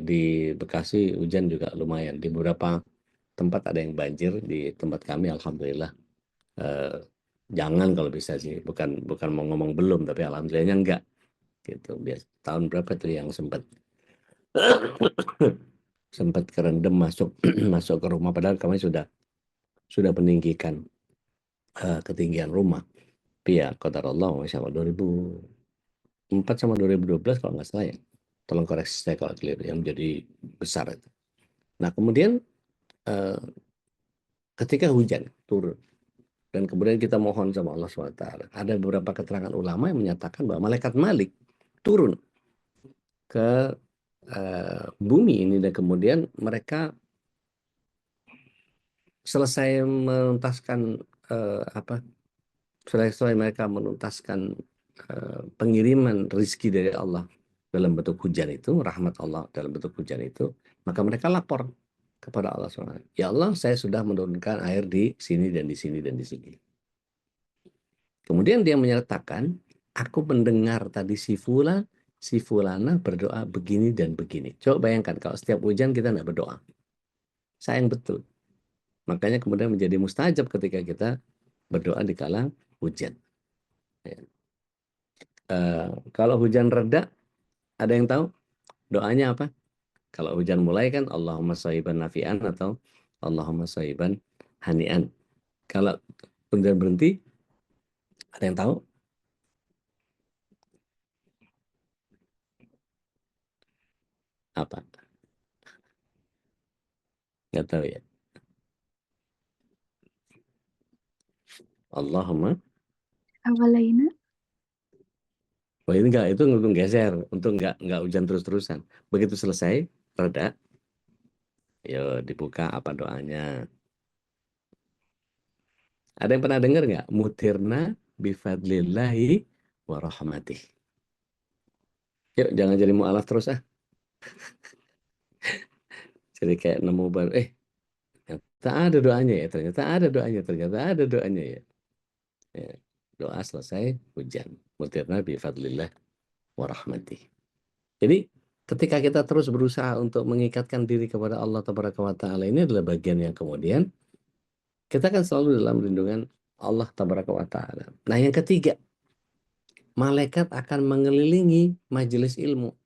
Di Bekasi hujan juga lumayan. Di beberapa tempat ada yang banjir, di tempat kami Alhamdulillah. Eh, Jangan kalau bisa sih, bukan bukan mau ngomong belum, tapi alhamdulillahnya enggak gitu. Biar tahun berapa tuh yang sempat sempat kerendam masuk masuk ke rumah, padahal kami sudah meninggikan ketinggian rumah. Tapi ya qadarullah, Masya Allah, 2004 sama 2012 kalau nggak salah ya. Tolong koreksi saya kalau keliru, yang menjadi besar itu. Nah, kemudian eh, ketika hujan turun, dan kemudian kita mohon sama Allah SWT, ada beberapa keterangan ulama yang menyatakan bahwa malaikat Malik turun ke bumi ini, dan kemudian mereka selesai menuntaskan apa selesai mereka menuntaskan pengiriman rizki dari Allah dalam bentuk hujan itu, rahmat Allah dalam bentuk hujan itu, maka mereka lapor kepada Allah SWT. Ya Allah, saya sudah menurunkan air di sini dan di sini dan di sini. Kemudian dia menyatakan, aku mendengar tadi si fulana berdoa begini dan begini. Coba bayangkan kalau setiap hujan kita tidak berdoa. Sayang betul. Makanya kemudian menjadi mustajab ketika kita berdoa di kala hujan. Ya. Kalau hujan reda, ada yang tahu doanya apa? Kalau hujan mulai kan Allahumma shayyiban nafi'an atau Allahumma shayyiban hani'an. Kalau hujan berhenti, ada yang tahu? Apa? Nggak tahu ya. Allahumma. Awalaina. Oh ini enggak, itu untuk geser, untuk enggak hujan terus-terusan. Begitu selesai, reda, yuk dibuka apa doanya. Ada yang pernah dengar nggak? Mutirna bifadlillahi wa rahmatih. Yuk, jangan jadi mu'alaf terus ah. Jadi kayak nemu baru, ternyata ada doanya ya, ternyata ada doanya, ternyata ada doanya ya. Ya, doa selesai, hujan. Mutirna bifadlillah wa rahmatih. Jadi, ketika kita terus berusaha untuk mengikatkan diri kepada Allah Tabaraka wa Ta'ala, ini adalah bagian yang kemudian kita kan selalu dalam lindungan Allah Tabaraka wa Ta'ala. Nah, yang ketiga, malaikat akan mengelilingi majelis ilmu.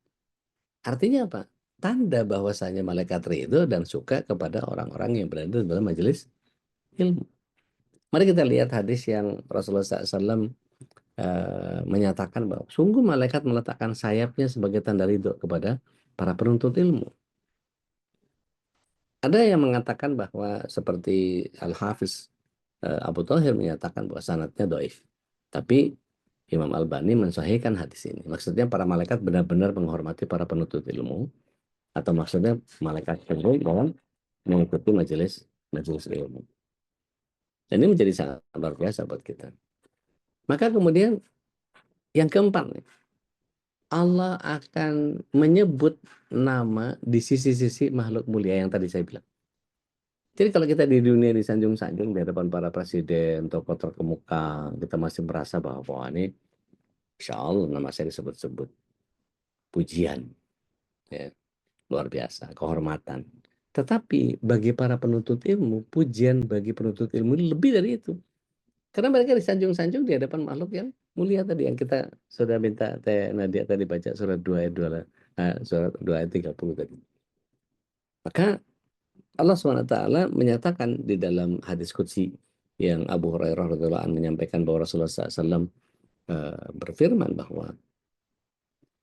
Artinya apa? Tanda bahwasanya malaikat ridho dan suka kepada orang-orang yang berada dalam majelis ilmu. Mari kita lihat hadis yang Rasulullah SAW menyatakan bahwa sungguh malaikat meletakkan sayapnya sebagai tanda ridho kepada para penuntut ilmu. Ada yang mengatakan bahwa seperti Al-Hafiz Abu Thahir menyatakan bahwa sanadnya dhaif. Tapi Imam Albani mensahihkan hadis ini. Maksudnya para malaikat benar-benar menghormati para penuntut ilmu, atau maksudnya malaikat cenderung dalam mengikuti majelis majelis ilmu. Dan ini menjadi sangat luar biasa buat kita. Maka kemudian yang keempat nih, Allah akan menyebut nama di sisi-sisi makhluk mulia yang tadi saya bilang. Jadi kalau kita di dunia disanjung-sanjung di hadapan para presiden, tokoh terkemuka, kita masih merasa bahwa ini Insya Allah nama saya disebut-sebut. Pujian, ya, luar biasa, kehormatan. Tetapi bagi para penuntut ilmu, pujian bagi penuntut ilmu ini lebih dari itu. Karena mereka disanjung-sanjung di hadapan makhluk yang mulia tadi, yang kita sudah minta Teh Nadia tadi baca surat 2 ayat 2, surat 2 ayat 30 tadi. Maka Allah SWT menyatakan di dalam hadis qudsi yang Abu Hurairah radhiyallahu anhu menyampaikan bahwa Rasulullah SAW berfirman bahwa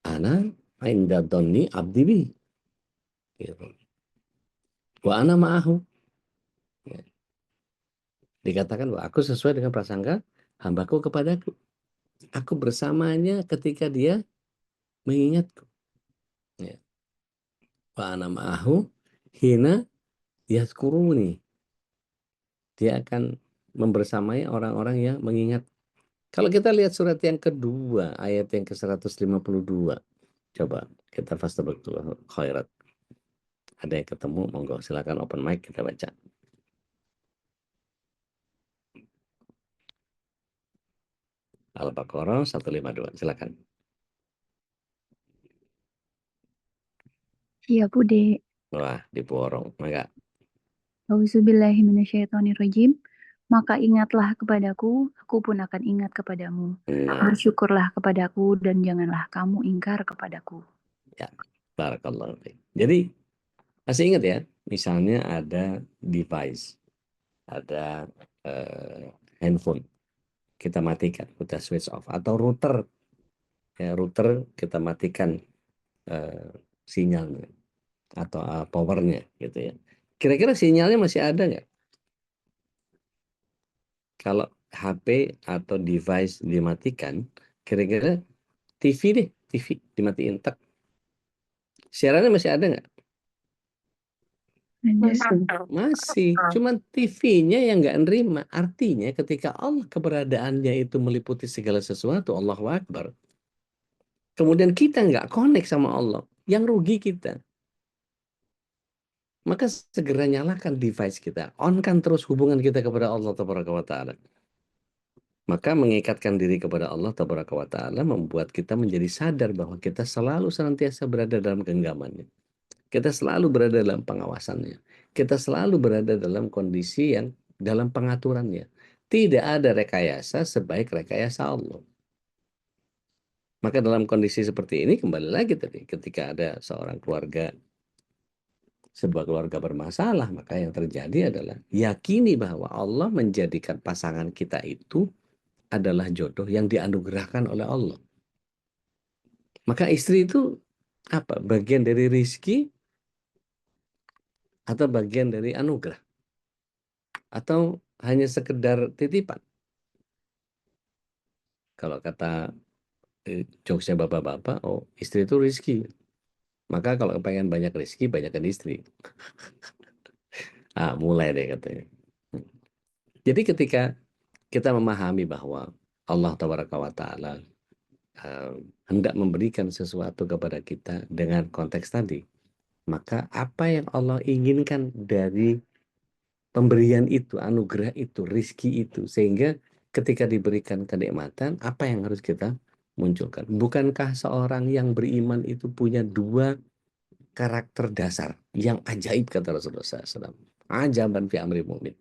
ana inda dhanni abdi bi, gitu. Wa ana ma'ahu. Ya. Dikatakan bahwa aku sesuai dengan prasangka hambaku kepadaku. Aku bersamanya ketika dia mengingatku. Ya. Wa ana ma'ahu hina yazkuruni. Dia akan membersamai orang-orang yang mengingat. Kalau kita lihat surat yang kedua, ayat yang ke-152. Coba kita fastabaqul khairat. Ada yang ketemu, monggo silakan open mic kita baca. Al-Baqarah 152, silakan. Iya, Bude. Wah, diborong. Maka, Auzubillahiminasyaitonirrajim. Maka ingatlah kepadaku, aku pun akan ingat kepadamu. nah, Bersyukurlah kepadaku dan janganlah kamu ingkar kepadaku. ya, barakallahu fiik. Jadi, masih ingat ya, misalnya ada device, ada handphone, kita matikan, kita switch off, atau router, ya, router kita matikan eh, sinyalnya atau powernya, gitu ya. Kira-kira sinyalnya masih ada nggak? Kalau HP atau device dimatikan, kira-kira TV deh, TV dimatiin, tak. Siarannya masih ada nggak? Masih, cuman TV-nya yang nggak nerima. Artinya ketika Allah keberadaannya itu meliputi segala sesuatu, Allahu Akbar. Kemudian kita nggak connect sama Allah, yang rugi kita. Maka segera nyalakan device kita, on-kan terus hubungan kita kepada Allah Tabaraka wa Ta'ala. Maka mengikatkan diri kepada Allah Tabaraka wa Ta'ala membuat kita menjadi sadar bahwa kita selalu senantiasa berada dalam genggamannya. Kita selalu berada dalam pengawasannya. Kita selalu berada dalam kondisi yang dalam pengaturannya. Tidak ada rekayasa sebaik rekayasa Allah. Maka dalam kondisi seperti ini kembali lagi tadi, ketika ada seorang keluarga, sebuah keluarga bermasalah, maka yang terjadi adalah yakini bahwa Allah menjadikan pasangan kita itu adalah jodoh yang dianugerahkan oleh Allah. Maka istri itu apa? Bagian dari rizki atau bagian dari anugerah? Atau hanya sekedar titipan? Kalau kata jokesnya bapak-bapak, oh istri itu rizki. Maka kalau pengen banyak rizki, banyakkan istri. Mulai deh katanya. Jadi ketika kita memahami bahwa Allah Taala hendak memberikan sesuatu kepada kita dengan konteks tadi, maka apa yang Allah inginkan dari pemberian itu, anugerah itu, rizki itu, sehingga ketika diberikan kenikmatan, apa yang harus kita munculkan? Bukankah seorang yang beriman itu punya dua karakter dasar yang ajaib, kata Rasulullah SAW. Ajaban fi amri mu'min.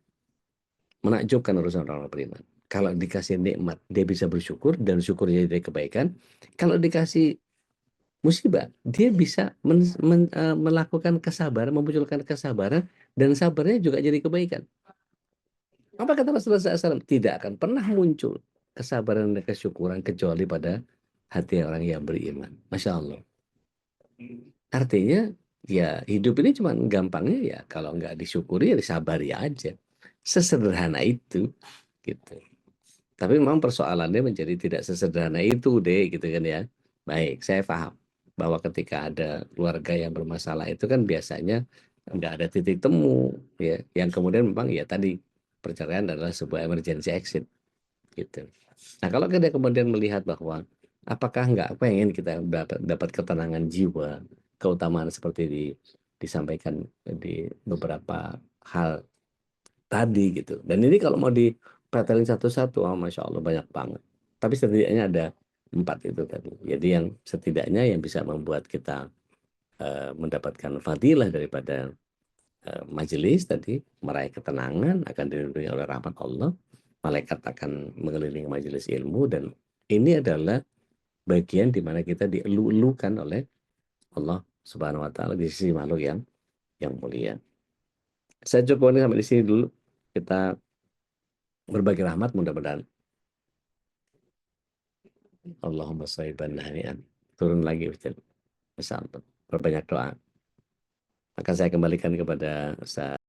Menakjubkan urusan orang beriman. Kalau dikasih nikmat, dia bisa bersyukur, dan syukurnya jadi kebaikan. Kalau dikasih musibah, dia bisa melakukan kesabaran, memunculkan kesabaran, dan sabarnya juga jadi kebaikan. Apa kata Rasulullah SAW? Tidak akan pernah muncul kesabaran dan kesyukuran kecuali pada hati orang yang beriman. Masya Allah. Artinya, ya hidup ini cuma gampangnya ya kalau nggak disyukuri ya disabari aja. Sesederhana itu, gitu. Tapi memang persoalannya menjadi tidak sesederhana itu deh, gitu kan ya. Baik, saya paham bahwa ketika ada keluarga yang bermasalah itu kan biasanya nggak ada titik temu, ya. Yang kemudian memang ya tadi perceraian adalah sebuah emergency exit, gitu. Nah, kalau kita kemudian melihat bahwa apakah nggak pengen kita dapat ketenangan jiwa, keutamaan seperti disampaikan di beberapa hal tadi gitu. Dan ini kalau mau dipretelin satu-satu, oh, Masya Allah banyak banget. Tapi setidaknya ada 4 itu tadi. Jadi yang setidaknya yang bisa membuat kita mendapatkan fadilah daripada majelis tadi, meraih ketenangan, akan dilindungi oleh rahmat Allah, malaikat akan mengelilingi majelis ilmu, dan ini adalah bagian di mana kita dielu-elukan oleh Allah Subhanahu wa taala di sisi makhluk yang mulia. Saya cukup sampai di sini dulu. Kita berbagi rahmat, mudah-mudahan Allahumma shayban hani'an. Turun lagi Ustaz. Masyaallah. Berbanyak doa. Maka saya kembalikan kepada Ustaz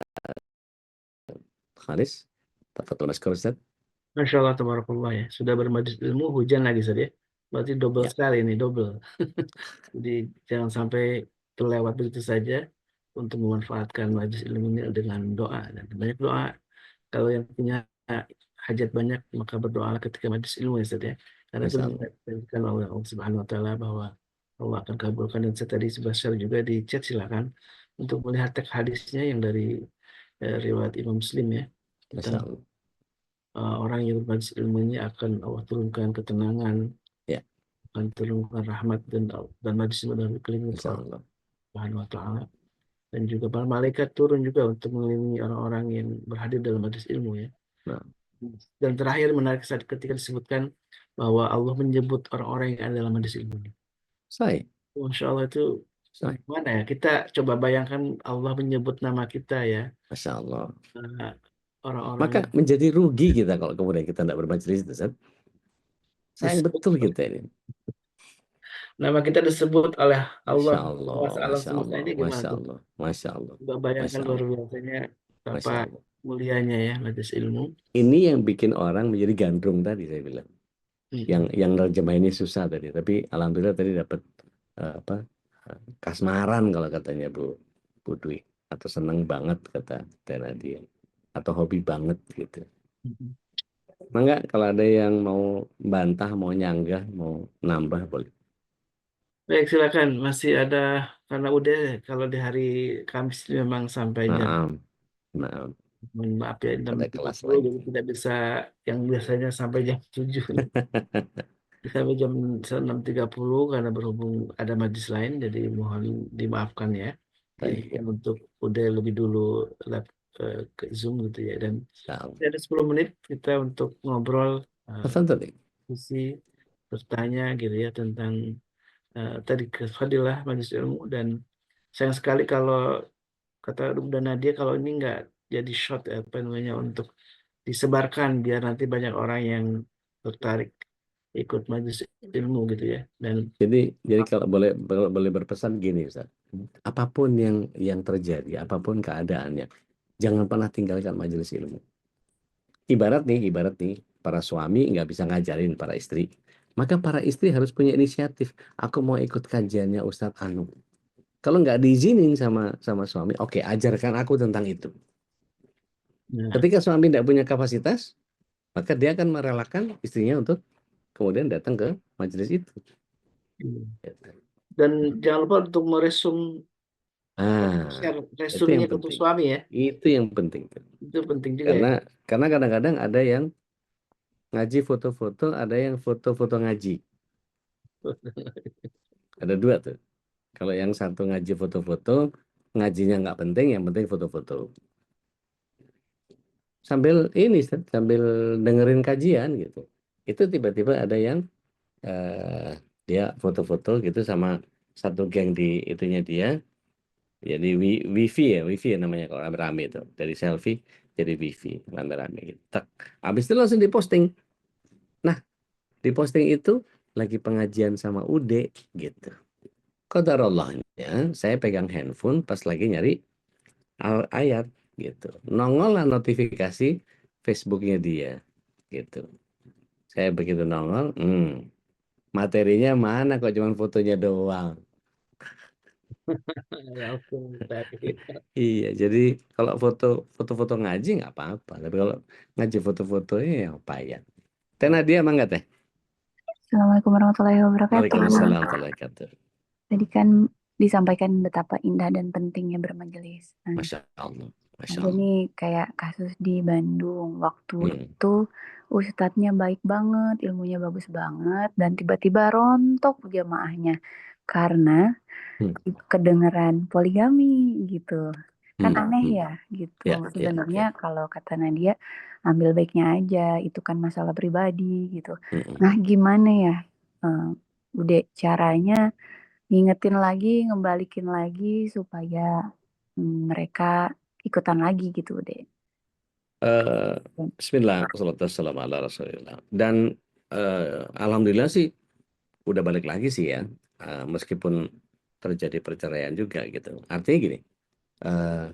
Khalis. Tafadhol Mas Ustaz. Masya Allah, tabarakallah ya. Sudah bermajlis ilmu, hujan lagi Ustaz ya. Berarti double Ya, sekali ini, double. Jadi jangan sampai terlewat begitu saja untuk memanfaatkan majlis ilmu ini dengan doa. Dan banyak doa. Kalau yang punya hajat banyak, maka berdoa ketika majlis ilmu ya Ustaz ya. Karena itu masyaallah. dikatakan oleh Allah Subhanahu wa taala bahwa Allah akan kabulkan. Dan saya tadi sebentar juga di chat, silakan untuk melihat teks hadisnya yang dari riwayat Imam Muslim ya, tentang Masyaallah. orang yang bermajlis ilmunya akan Allah turunkan ketenangan, Ya, akan turunkan rahmat, dan majlis ilmu dan keliling masyaallah. Subhanahu wa Ta'ala, dan juga para malaikat turun juga untuk melindungi orang-orang yang berhadir dalam majelis ilmu ya. Nah, Dan terakhir menarik saat ketika disebutkan bahwa Allah menyebut orang-orang yang ada dalam majelis ilmu ini. saya, Masya Allah itu saya, mana ya? Kita coba bayangkan Allah menyebut nama kita ya. Masya Allah. eh, Orang-orang Maka yang menjadi rugi kita kalau kemudian kita tidak bermajelis itu, Ustaz. Sayang disebut, betul kita ini. nama kita disebut oleh Allah, Masya Allah, kuasa alam Masya semesta Allah, ini gimana Masya tuh? Allah, Masya Allah, Coba bayangkan Masya luar Allah, biasanya apa Masya Allah. mulianya ya majelis ilmu. Ini yang bikin orang menjadi gandrung tadi saya bilang. Mm-mm. Yang nerjemah ini susah tadi, tapi alhamdulillah tadi dapat apa kasmaran kalau katanya Bu Dwi, atau seneng banget kata Teh Nadia, atau hobi banget gitu. Mm-mm. Enggak, kalau ada yang mau bantah, mau nyanggah, mau nambah boleh. Baik, silakan. Masih ada karena udah kalau di hari Kamis ini memang sampai jam, Maaf, maaf, mohon maaf ya, enam ada tiga kelas puluh lagi. jadi tidak bisa yang biasanya sampai jam 7 sampai jam 6.30 karena berhubung ada majlis lain, jadi mohon dimaafkan ya. Baik, Diizinkan untuk udah lebih dulu live ke Zoom gitu ya. Dan salam. ada 10 menit kita untuk ngobrol, eh, Tafadhali. diskusi, bertanya gitu ya tentang tadi fadilah majelis ilmu. Dan sayang sekali kalau kata Bunda Nadia kalau ini nggak jadi shot ya, apa namanya, untuk disebarkan biar nanti banyak orang yang tertarik ikut majelis ilmu gitu ya. Dan Jadi kalau boleh berpesan gini, Ustaz. Apapun yang terjadi, apapun keadaannya, jangan pernah tinggalkan majelis ilmu. Ibarat nih, para suami nggak bisa ngajarin para istri. Maka para istri harus punya inisiatif. Aku mau ikut kajiannya Ustadz Anu. Kalau nggak diizinin sama suami, oke, ajarkan aku tentang itu. nah, Ketika suami tidak punya kapasitas, maka dia akan merelakan istrinya untuk kemudian datang ke majelis itu. dan jangan lupa untuk meresum, Ah, share itu yang resumenya ke penting. suami ya. Itu yang penting. Itu penting juga ya. Karena karena kadang-kadang ada yang ngaji foto-foto, ada yang foto-foto ngaji. Ada dua tuh. Kalau yang satu ngaji foto-foto, ngajinya nggak penting, yang penting foto-foto. Sambil dengerin kajian gitu. Itu tiba-tiba ada yang dia foto-foto gitu sama satu geng di itunya dia. Jadi wifi ya namanya kalau rame-rame itu. Dari selfie jadi wifi rame-rame gitu. Tak. Habis itu langsung diposting. Nah, diposting itu lagi pengajian sama Ude gitu. Qadarallahnya, saya pegang handphone pas lagi nyari ayat gitu. Nongol lah notifikasi Facebooknya dia gitu. Saya begitu nongol, materinya mana kok cuman fotonya doang. Ya oke, baik. Iya, jadi kalau foto-foto ngaji nggak apa-apa. Tapi kalau ngaji foto-fotonya ya apa ya. Teh Nadia emang nggak teh? Assalamualaikum warahmatullahi wabarakatuh. Waalaikumsalam warahmatullahi wabarakatuh. Tadi kan disampaikan betapa indah dan pentingnya bermajelis. Nah, Masya Allah, Masya ada Allah. nih kayak kasus di Bandung. Waktu Hmm, itu ustadznya baik banget, ilmunya bagus banget, dan tiba-tiba rontok jamaahnya karena hmm, kedengeran poligami gitu. Kan hmm, aneh hmm. ya gitu. Ya, ya, Sebenarnya ya. kalau kata Nadia, ambil baiknya aja, itu kan masalah pribadi gitu. Hmm, hmm. Nah, gimana ya? eh, Udah caranya ngingetin lagi, ngembalikin lagi supaya mereka ikutan lagi gitu deh. Eh, Bismillah, wassalatu wassalamu ala Rasulillah. Dan alhamdulillah sih udah balik lagi sih ya, meskipun terjadi perceraian juga gitu. Artinya gini, eh,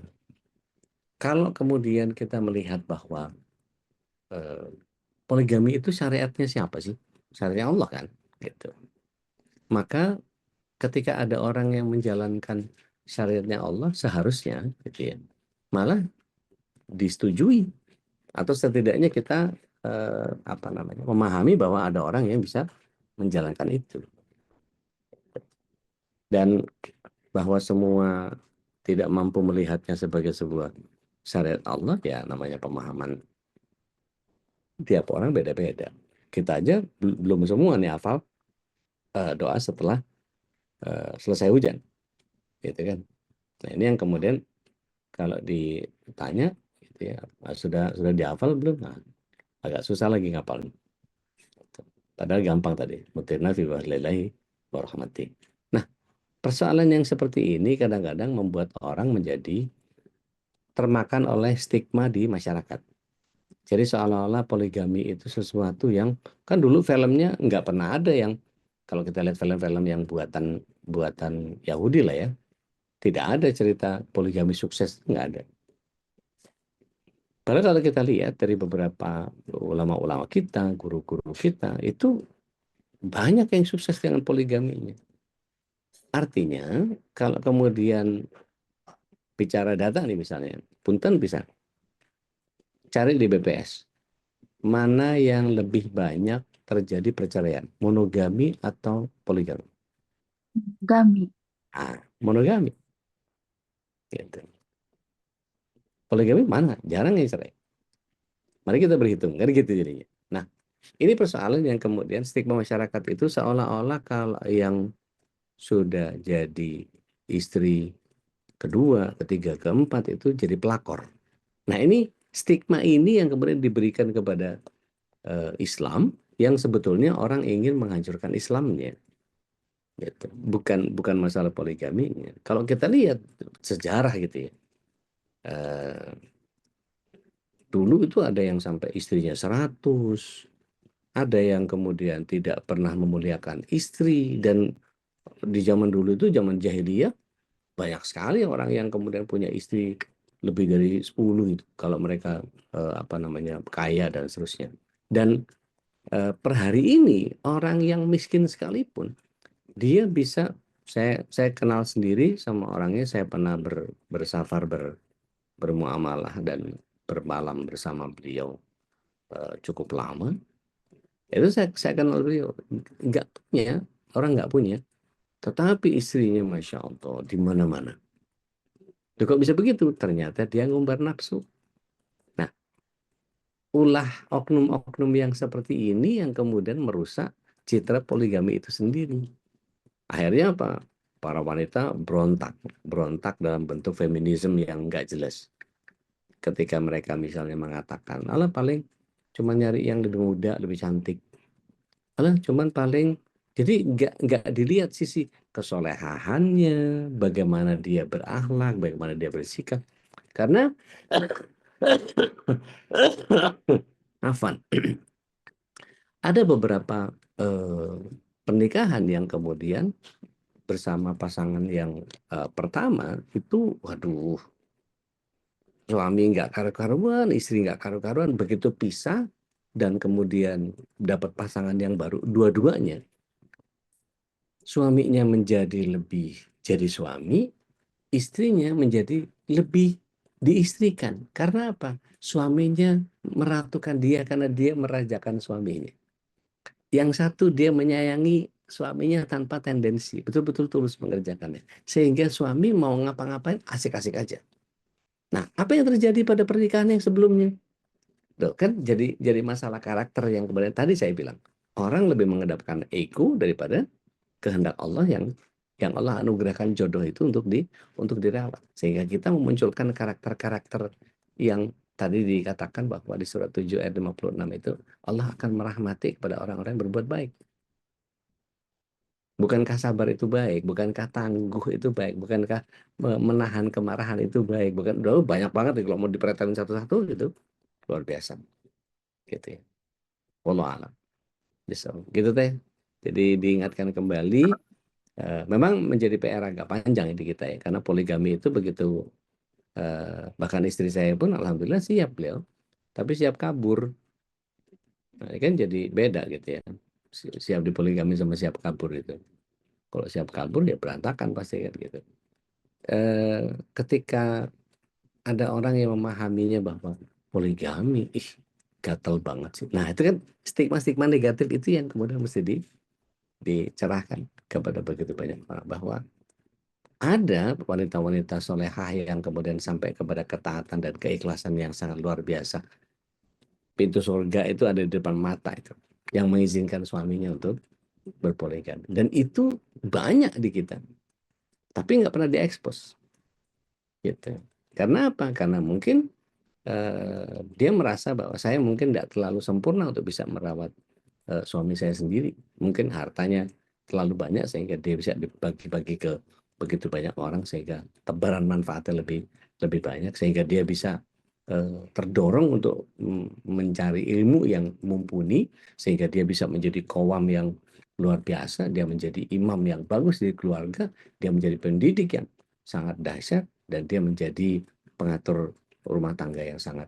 kalau kemudian kita melihat bahwa eh, poligami itu syariatnya siapa sih? Syariatnya Allah kan, gitu. Maka ketika ada orang yang menjalankan syariatnya Allah, seharusnya gitu ya, malah disetujui atau setidaknya kita apa namanya memahami bahwa ada orang yang bisa menjalankan itu dan bahwa semua tidak mampu melihatnya sebagai sebuah syariat Allah ya namanya pemahaman tiap orang beda-beda. Kita aja belum semua nih hafal doa setelah selesai hujan. gitu kan. Nah, ini yang kemudian kalau ditanya gitu ya, sudah dihafal belum? Nah, agak susah lagi ngapalnya. Padahal gampang tadi. Mutirna fi bahlillahi wa rahmati. Nah, persoalan yang seperti ini kadang-kadang membuat orang menjadi termakan oleh stigma di masyarakat. Jadi seolah-olah poligami itu sesuatu yang kan dulu filmnya nggak pernah ada yang kalau kita lihat film-film yang buatan buatan Yahudi lah ya, tidak ada cerita poligami sukses, nggak ada. Padahal kalau kita lihat dari beberapa ulama-ulama kita, guru-guru kita, itu banyak yang sukses dengan poligaminya. Artinya, kalau kemudian bicara data nih misalnya, punten bisa cari di BPS, mana yang lebih banyak terjadi perceraian, monogami atau poligami? Gami. Ah, monogami. Gitu. Poligami mana? Jarang yang cerai. Mari kita berhitung, kan gitu jadinya. Nah, ini persoalan yang kemudian stigma masyarakat itu seolah-olah kalau yang sudah jadi istri kedua, ketiga, keempat itu jadi pelakor. Nah, ini stigma ini yang kemudian diberikan kepada Islam yang sebetulnya orang ingin menghancurkan Islamnya. Gitu. Bukan masalah poligaminya. Kalau kita lihat sejarah gitu ya, eh, dulu itu ada yang sampai istrinya 100, ada yang kemudian tidak pernah memuliakan istri, dan di zaman dulu itu zaman jahiliyah banyak sekali orang yang kemudian punya istri lebih dari 10 itu kalau mereka apa namanya kaya dan seterusnya. Dan per hari ini orang yang miskin sekalipun dia bisa, saya kenal sendiri sama orangnya, saya pernah bersafar bermuamalah dan bermalam bersama beliau cukup lama. Itu saya kenal beliau, nggak punya, orang nggak punya, tetapi istrinya masya Allah di mana-mana. Loh, kok bisa begitu? Ternyata dia ngumbar nafsu. Nah, ulah oknum-oknum yang seperti ini yang kemudian merusak citra poligami itu sendiri. Akhirnya apa? Para wanita berontak, berontak dalam bentuk feminisme yang nggak jelas. Ketika mereka misalnya mengatakan, alah paling cuma nyari yang lebih muda, lebih cantik. Alah cuman paling, jadi nggak dilihat sisi kesolehahannya, bagaimana dia berakhlak, bagaimana dia bersikap. Karena Afan, ada beberapa eh, pernikahan yang kemudian bersama pasangan yang pertama itu, waduh, suami nggak karu-karuan, istri nggak karu-karuan, begitu pisah dan kemudian dapat pasangan yang baru, dua-duanya suaminya menjadi lebih jadi suami, istrinya menjadi lebih diistrikan. Karena apa? Suaminya meratukan dia karena dia merajakan suaminya. Yang satu dia menyayangi suaminya tanpa tendensi, betul-betul tulus mengerjakannya. Sehingga suami mau ngapa-ngapain asik-asik aja. Nah, apa yang terjadi pada pernikahan yang sebelumnya? Tuh, kan jadi masalah karakter yang kemudian tadi saya bilang. Orang lebih mengedepankan ego daripada kehendak Allah yang Allah anugerahkan jodoh itu untuk dirawat. Sehingga kita memunculkan karakter-karakter yang tadi dikatakan bahwa di surat 7 ayat 56 itu Allah akan merahmati kepada orang-orang yang berbuat baik. Bukankah sabar itu baik? Bukankah tangguh itu baik? Bukankah menahan kemarahan itu baik? Bukan, udah banyak banget nih kalau mau diperhatikan satu-satu gitu. Luar biasa. Gitu ya. Wallahu a'lam. Bisa. Gitu teh. Jadi diingatkan kembali, memang menjadi PR agak panjang di kita ya. Karena poligami itu begitu, bahkan istri saya pun alhamdulillah siap beliau. Tapi siap kabur. Nah, ini kan jadi beda gitu ya. Siap di poligami sama siap kabur itu. Kalau siap kabur ya berantakan pasti kan gitu. Ketika ada orang yang memahaminya bahwa poligami, ih, gatel banget sih. Nah, itu kan stigma-stigma negatif itu yang kemudian mesti dicerahkan kepada begitu banyak orang. Bahwa ada wanita-wanita solehah yang kemudian sampai kepada ketaatan dan keikhlasan yang sangat luar biasa. Pintu surga itu ada di depan mata itu. Yang mengizinkan suaminya untuk berpoligami. Dan itu banyak di kita. tapi nggak pernah diekspos, gitu. Karena apa? Karena mungkin dia merasa bahwa saya mungkin tidak terlalu sempurna untuk bisa merawat suami saya sendiri. Mungkin hartanya terlalu banyak sehingga dia bisa dibagi-bagi ke begitu banyak orang, sehingga tebaran manfaatnya lebih lebih banyak, sehingga dia bisa terdorong untuk mencari ilmu yang mumpuni, sehingga dia bisa menjadi qawam yang luar biasa, dia menjadi imam yang bagus di keluarga, dia menjadi pendidik yang sangat dahsyat, dan dia menjadi pengatur rumah tangga yang sangat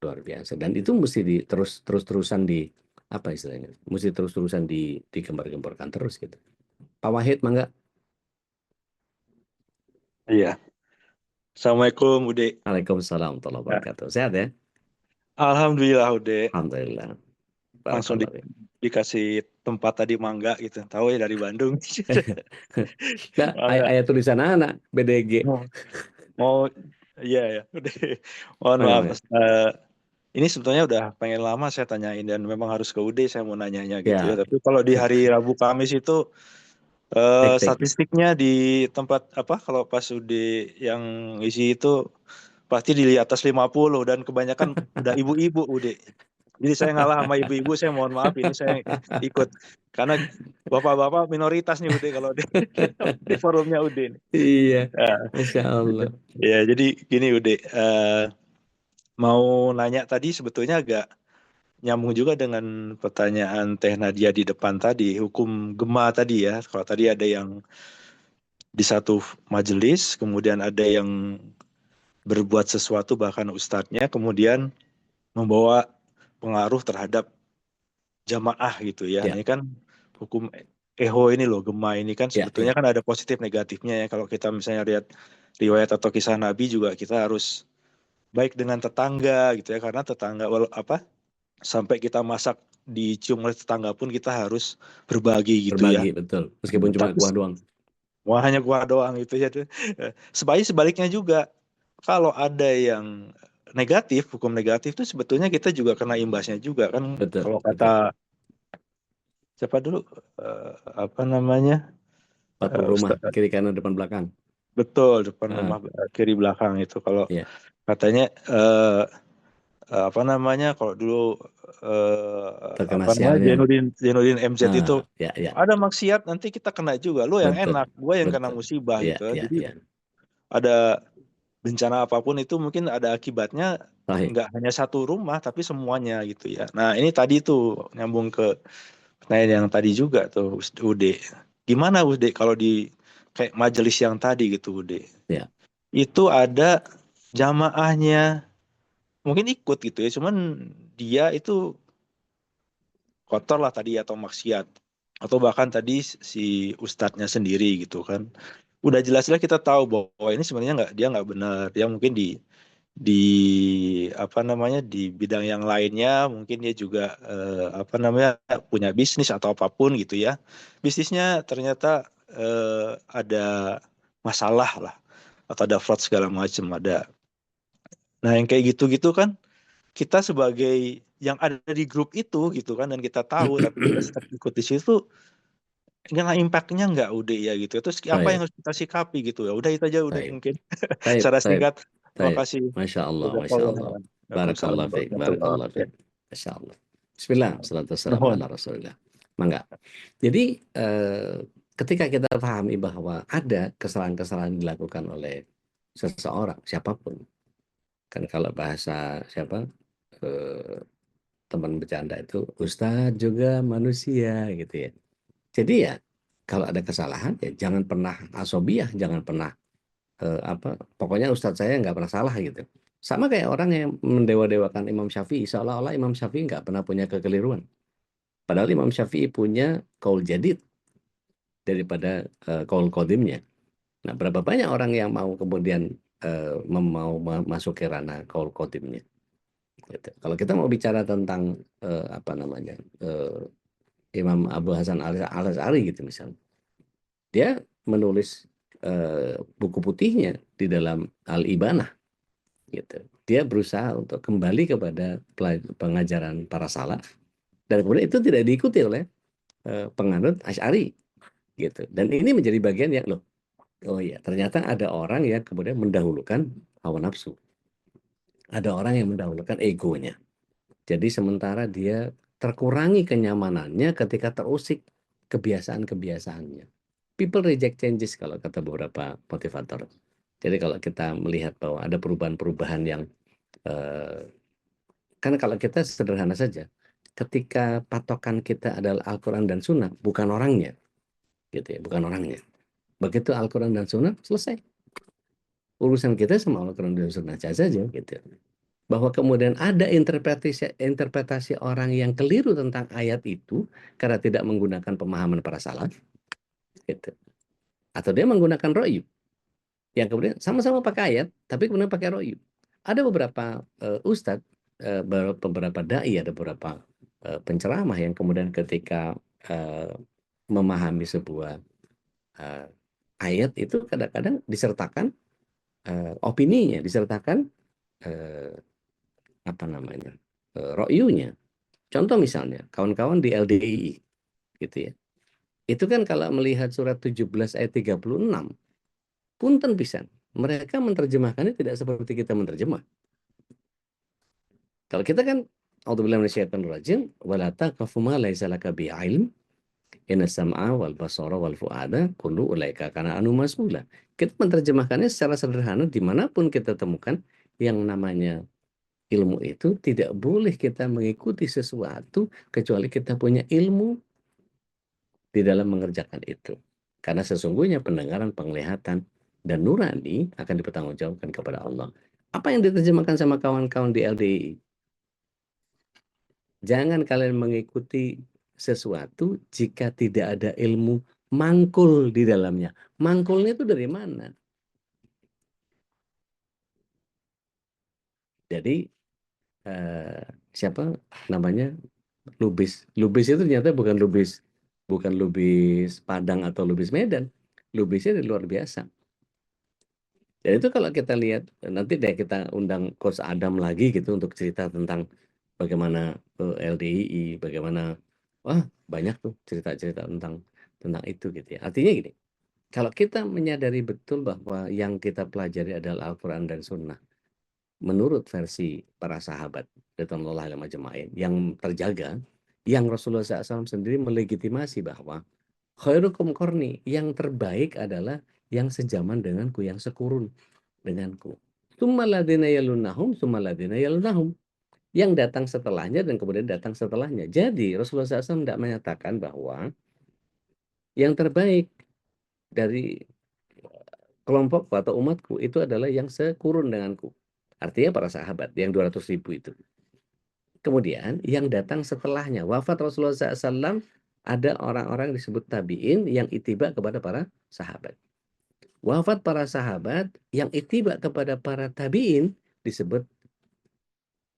luar biasa. Dan itu mesti terus-terusan di apa istilahnya? Mesti terus-terusan digembar-gemborkan terus gitu. Pak Wahid, mangga. Iya. Assalamualaikum, Ude. Waalaikumsalam warahmatullahi Ya. wabarakatuh. Sehat ya? Alhamdulillah, Ude. Alhamdulillah. Langsung Barakallah. dikasih tempat tadi mangga gitu. Tahu ya dari Bandung. Nah, Mangga. ayat tulisan anak BDG. Mau, iya ya, Ude. Mohon maaf. Ini sebetulnya udah pengen lama saya tanyain dan memang harus ke Ude saya mau nanyanya gitu ya. Ya, Tapi kalau di hari Rabu Kamis itu hektik. statistiknya di tempat apa kalau pas Ude yang isi itu pasti di atas 50 dan kebanyakan udah ibu-ibu Ude. Jadi saya ngalah sama ibu-ibu, saya mohon maaf ini saya ikut karena bapak-bapak minoritas nih Ude kalau di forumnya Ude. Iya, Nah, Masya Allah. ya jadi gini Ude, mau nanya tadi sebetulnya agak nyambung juga dengan pertanyaan Teh Nadia di depan tadi, hukum gema tadi ya. Kalau tadi ada yang di satu majelis, kemudian ada yang berbuat sesuatu bahkan ustadznya, kemudian membawa pengaruh terhadap jamaah gitu ya. Ya. Ini kan hukum eho ini loh, gema ini kan Ya, sebetulnya kan ada positif negatifnya ya. Kalau kita misalnya lihat riwayat atau kisah Nabi juga kita harus baik dengan tetangga gitu ya, karena tetangga sampai kita masak dicium oleh tetangga pun kita harus berbagi gitu ya. berbagi, betul. Meskipun cuma Tapi kuah doang. wah hanya gua doang gitu ya. Sebaliknya juga kalau ada yang negatif, hukum negatif itu sebetulnya kita juga kena imbasnya juga kan. Betul, Kalau betul. kata siapa dulu apa namanya? 40 rumah, Ustaz, kiri kanan depan belakang. betul depan Ah, rumah kiri belakang itu kalau ya. katanya apa namanya kalau dulu Terkena apa namanya sialnya. Zainuddin MZ itu Ya, ya. ada maksiat nanti kita kena juga lo yang Betul, enak gua yang kena betul. musibah Ya, gitu ya, jadi ya. ada bencana apapun itu mungkin ada akibatnya Sahih. nggak hanya satu rumah tapi semuanya gitu ya. Nah ini tadi tuh nyambung ke pertanyaan yang tadi juga tuh Ude. Gimana Ude kalau di kayak majelis yang tadi gitu Ude? Ya. Itu ada jamaahnya mungkin ikut gitu ya, cuman dia itu kotor lah tadi atau maksiat atau bahkan tadi si ustadznya sendiri gitu kan. Udah jelas-jelas kita tahu bahwa ini sebenarnya dia nggak benar. Dia mungkin di apa namanya di bidang yang lainnya mungkin dia juga apa namanya punya bisnis atau apapun gitu ya bisnisnya ternyata ada masalah lah atau ada fraud segala macam ada nah yang kayak gitu-gitu kan kita sebagai yang ada di grup itu gitu kan dan kita tahu tapi kita tetap ikut di situ nggak impactnya nggak udah ya gitu terus apa yang Baik, harus kita sikapi gitu ya udah itu aja udah baik. mungkin Baik, secara baik, singkat terima baik. kasih. Masya Allah, Masya Allah. Waalaikumsalam Barakallah fiik, warahmatullahi barakallah fiik. Masya Allah. Bismillah, salatu wassalamu wabarakatuh. ala Rasulillah. Mangga. Jadi, ketika kita pahami bahwa ada kesalahan-kesalahan dilakukan oleh seseorang, siapapun. Kan kalau bahasa siapa, teman bercanda itu, Ustadz juga manusia, gitu ya. Jadi ya, kalau ada kesalahan, ya jangan pernah asobiah, jangan pernah pokoknya ustadz saya nggak pernah salah gitu. Sama kayak orang yang mendewa-dewakan Imam Syafi'i, seolah-olah Imam Syafi'i nggak pernah punya kekeliruan. Padahal Imam Syafi'i punya qaul jadid daripada qaul qadimnya. Nah, berapa banyak orang yang mau kemudian mau masuk ke ranah qaul qadimnya. Gitu. Kalau kita mau bicara tentang apa namanya Imam Abu Hasan al-Asy'ari gitu misalnya, dia menulis buku putihnya di dalam Al-Ibanah gitu. Dia berusaha untuk kembali kepada pengajaran para salaf dan kemudian itu tidak diikuti oleh penganut Asy'ari gitu. Dan ini menjadi bagian yang loh Oh iya, ternyata ada orang yang kemudian mendahulukan hawa nafsu. Ada orang yang mendahulukan egonya. Jadi sementara dia terkurangi kenyamanannya ketika terusik kebiasaan-kebiasaannya. People reject changes kalau kata beberapa motivator. Jadi kalau kita melihat bahwa ada perubahan-perubahan yang eh, kan kalau kita sederhana saja, ketika patokan kita adalah Al-Quran dan Sunnah, bukan orangnya, gitu ya, bukan orangnya. Begitu Al-Quran dan Sunnah selesai, urusan kita sama Al-Quran dan Sunnah saja, gitu. Bahwa kemudian ada interpretasi orang yang keliru tentang ayat itu karena tidak menggunakan pemahaman para salaf, gitu. Atau dia menggunakan ro'yu, yang kemudian sama-sama pakai ayat, tapi kemudian pakai ro'yu. Ada beberapa ustadz, beberapa dai, ada beberapa penceramah yang kemudian ketika eh, memahami sebuah eh, ayat itu kadang-kadang disertakan opininya, disertakan eh, apa namanya, ro'yunya. Contoh misalnya, kawan-kawan di LDII, gitu ya. Itu kan kalau melihat surat 17 ayat 36, punten pisan. Mereka menerjemahkannya tidak seperti kita menerjemah. Kalau kita kan, A'udzubillahi minasyaitonir rajim, wala taqfu ma laisa laka bi'ilm, inna sam'a wal basara wal fu'ada kullu ulaika kana anu mas'ula. Kita menerjemahkannya secara sederhana dimanapun kita temukan yang namanya ilmu itu tidak boleh kita mengikuti sesuatu kecuali kita punya ilmu di dalam mengerjakan itu. Karena sesungguhnya pendengaran, penglihatan, dan nurani akan dipertanggungjawabkan kepada Allah. Apa yang diterjemahkan sama kawan-kawan di LDI? Jangan kalian mengikuti sesuatu jika tidak ada ilmu mangkul di dalamnya. Mangkulnya itu dari mana? Jadi siapa namanya? Lubis. Lubis itu ternyata bukan lubis Padang atau lubis Medan. Lubisnya luar biasa. Dan itu kalau kita lihat, nanti deh kita undang Coach Adam lagi gitu untuk cerita tentang bagaimana LDII, bagaimana, wah banyak tuh cerita-cerita tentang itu gitu ya. Artinya gini, kalau kita menyadari betul bahwa yang kita pelajari adalah Al-Quran dan Sunnah, menurut versi para sahabat, Ridwanullah alaihi majma'in, yang terjaga, yang Rasulullah SAW sendiri melegitimasi bahwa khairukum qarni, yang terbaik adalah yang sejaman denganku, yang sekurun denganku. Tsummaladina yalunahum, tsummaladina yalunahum. Yang datang setelahnya dan kemudian datang setelahnya. Jadi Rasulullah SAW tidak menyatakan bahwa yang terbaik dari kelompokku atau umatku itu adalah yang sekurun denganku. Artinya para sahabat, yang 200.000 itu. Kemudian yang datang setelahnya, wafat Rasulullah SAW, ada orang-orang disebut tabi'in yang itiba kepada para sahabat. Wafat para sahabat yang itiba kepada para tabi'in disebut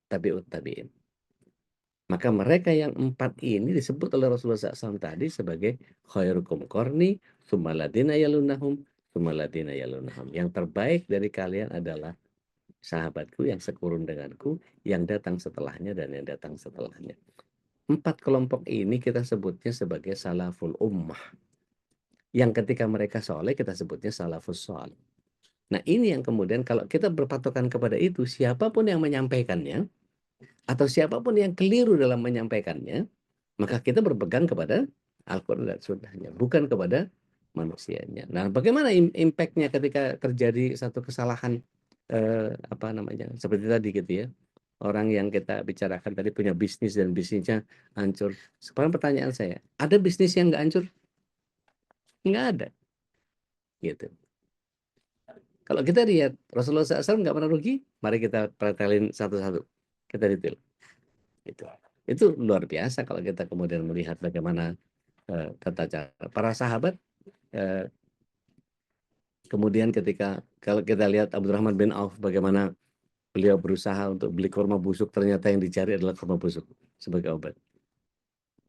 tabi'ut tabi'in. Maka mereka yang 4 ini disebut oleh Rasulullah SAW tadi sebagai khairukum qarni, tsummaladina yalunahum, tsummaladina yalunahum. Yang terbaik dari kalian adalah sahabatku yang sekurun denganku, yang datang setelahnya dan yang datang setelahnya. 4 kelompok ini kita sebutnya sebagai salaful ummah. Yang ketika mereka soleh kita sebutnya salafus soleh. Nah ini yang kemudian kalau kita berpatokan kepada itu, siapapun yang menyampaikannya, atau siapapun yang keliru dalam menyampaikannya, maka kita berpegang kepada Al-Quran dan Sunnahnya, bukan kepada manusianya. Nah, bagaimana impact-nya ketika terjadi satu kesalahan apa namanya, seperti tadi gitu ya, orang yang kita bicarakan tadi punya bisnis dan bisnisnya hancur. Sekarang pertanyaan saya, ada bisnis yang nggak hancur? Nggak ada, gitu. Kalau kita lihat Rasulullah SAW nggak pernah rugi, mari kita pretelin satu-satu, kita detail. Itu luar biasa kalau kita kemudian melihat bagaimana tata cara para sahabat. Kemudian ketika kalau kita lihat Abdurrahman bin Auf, bagaimana beliau berusaha untuk beli kurma busuk, ternyata yang dicari adalah kurma busuk sebagai obat.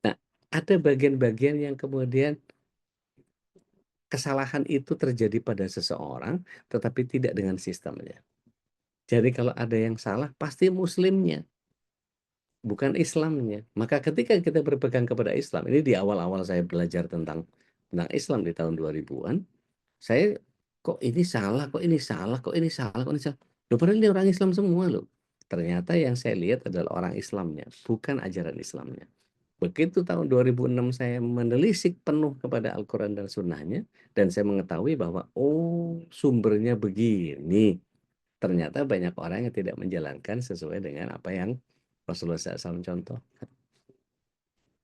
Nah, ada bagian-bagian yang kemudian kesalahan itu terjadi pada seseorang, tetapi tidak dengan sistemnya. Jadi kalau ada yang salah, pasti muslimnya, bukan Islamnya. Maka ketika kita berpegang kepada Islam, ini di awal-awal saya belajar tentang Islam di tahun 2000-an, saya kok ini salah, kok ini salah, kok ini salah, kok ini salah. Loh, padahal ini orang Islam semua loh. Ternyata yang saya lihat adalah orang Islamnya, bukan ajaran Islamnya. Begitu tahun 2006 saya menelisik penuh kepada Al-Quran dan Sunnahnya, dan saya mengetahui bahwa sumbernya begini. Ternyata banyak orang yang tidak menjalankan sesuai dengan apa yang Rasulullah SAW contohkan.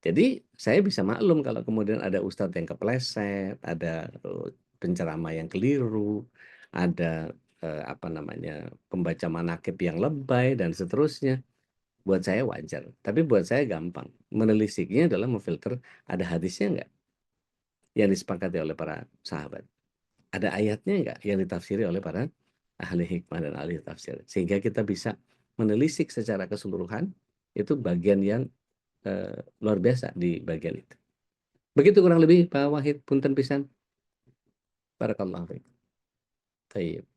Jadi saya bisa maklum kalau kemudian ada ustadz yang kepleset, ada penceramah yang keliru, ada pembaca manakib yang lebay dan seterusnya. Buat saya wajar, tapi buat saya gampang. Menelisiknya adalah memfilter, ada hadisnya enggak yang disepakati oleh para sahabat? Ada ayatnya enggak yang ditafsiri oleh para ahli hikmah dan ahli tafsir? Sehingga kita bisa menelisik secara keseluruhan, itu bagian yang luar biasa di bagian itu. Begitu kurang lebih Pak Wahid, punten pisan. Barakallahu fiik. Baik.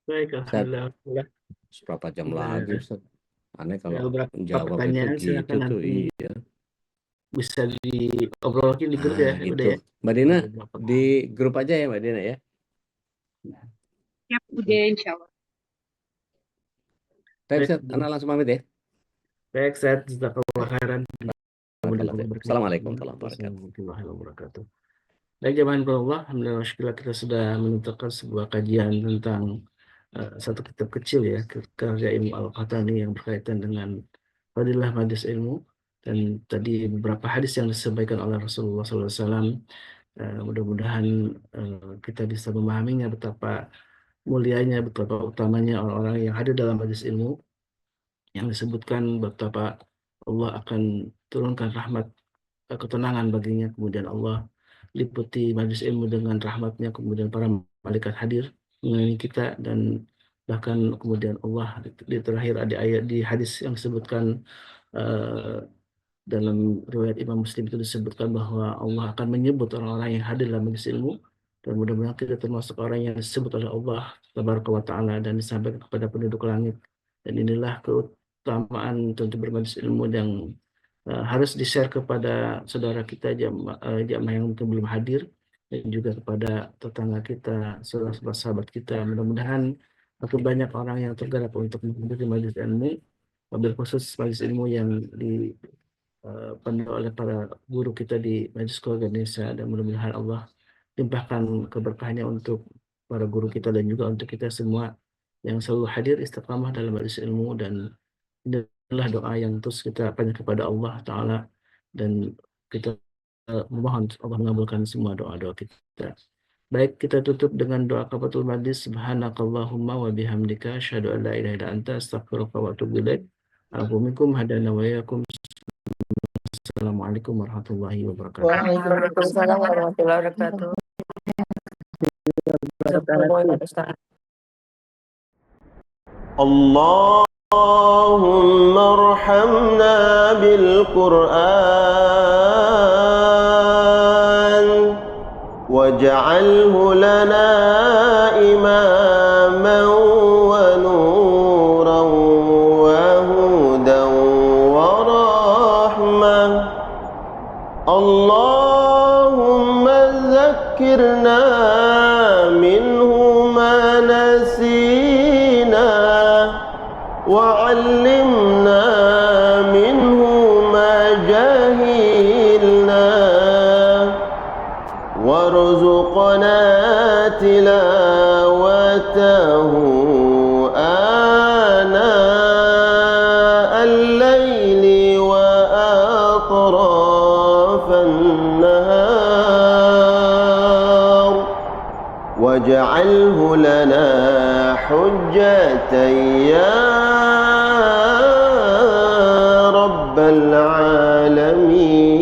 Baik, alhamdulillah. Berapa jam lagi, Ustaz? Aneh kalau beberapa jawab pertanyaan itu gitu silakan tuh, nanti iya. bisa diobrolin di grup ya, gitu. udah ya. Mbak Dina, di grup aja ya Mbak Dina ya. Ya, udah insya Allah. Baik, Ustaz, anak langsung pamit ya. Baik, Ustaz, jazakallah khairan. Assalamualaikum warahmatullahi wabarakatuh. Baik, jemaah Allah, alhamdulillah syukur kita sudah menentukan sebuah kajian tentang satu kitab kecil ya, karya Imam Al-Qahtani yang berkaitan dengan fadilah majelis ilmu, dan tadi beberapa hadis yang disampaikan oleh Rasulullah SAW. Mudah-mudahan kita bisa memahaminya betapa mulianya, betapa utamanya orang-orang yang hadir dalam majelis ilmu, yang disebutkan betapa Allah akan turunkan rahmat, ketenangan baginya, kemudian Allah liputi majelis ilmu dengan rahmatnya, kemudian para malaikat hadir mengelilingi kita, dan bahkan kemudian Allah di terakhir ada ayat di hadis yang disebutkan dalam riwayat Imam Muslim itu disebutkan bahwa Allah akan menyebut orang-orang yang hadir dalam majelis ilmu, dan mudah-mudahan kita termasuk orang yang disebut oleh Allah Tabaraka wa Ta'ala dan disampaikan kepada penduduk langit. Dan inilah keutamaan tentu bermajelis ilmu yang harus di-share kepada saudara kita, jamaah yang mungkin belum hadir, dan juga kepada tetangga kita, sahabat kita. Mudah-mudahan makin banyak orang yang tergerak untuk menghadiri majelis ilmu, wabil khusus majelis ilmu yang dipandu oleh para guru kita di Majelis Keluarga Indonesia, dan mudah-mudahan Allah limpahkan keberkahannya untuk para guru kita dan juga untuk kita semua yang selalu hadir istiqamah dalam majelis ilmu. Dan inilah doa yang terus kita panjatkan kepada Allah Ta'ala, dan kita memohon Allah mengabulkan semua doa-doa kita. Baik, kita tutup dengan doa kafatul majlis. Subhanakallahumma wa bihamdika asyhadu an la ilaha illa anta astaghfiruka wa atubu ilaik. Assalamualaikum hadana wa iyyakum. Assalamualaikum warahmatullahi wabarakatuh. Waalaikumsalam warahmatullahi wabarakatuh. Allahumma arhamna bil Qur'an waj'alhu lana imaman wa nuran wa hudan wa rahmah. Allahumma zakkirna minhu ma nasina وعلمنا منه ما جهلنا وارزقنا تلاوته آناء الليل وأطراف النهار واجعله لنا حجة يا رب العالمين.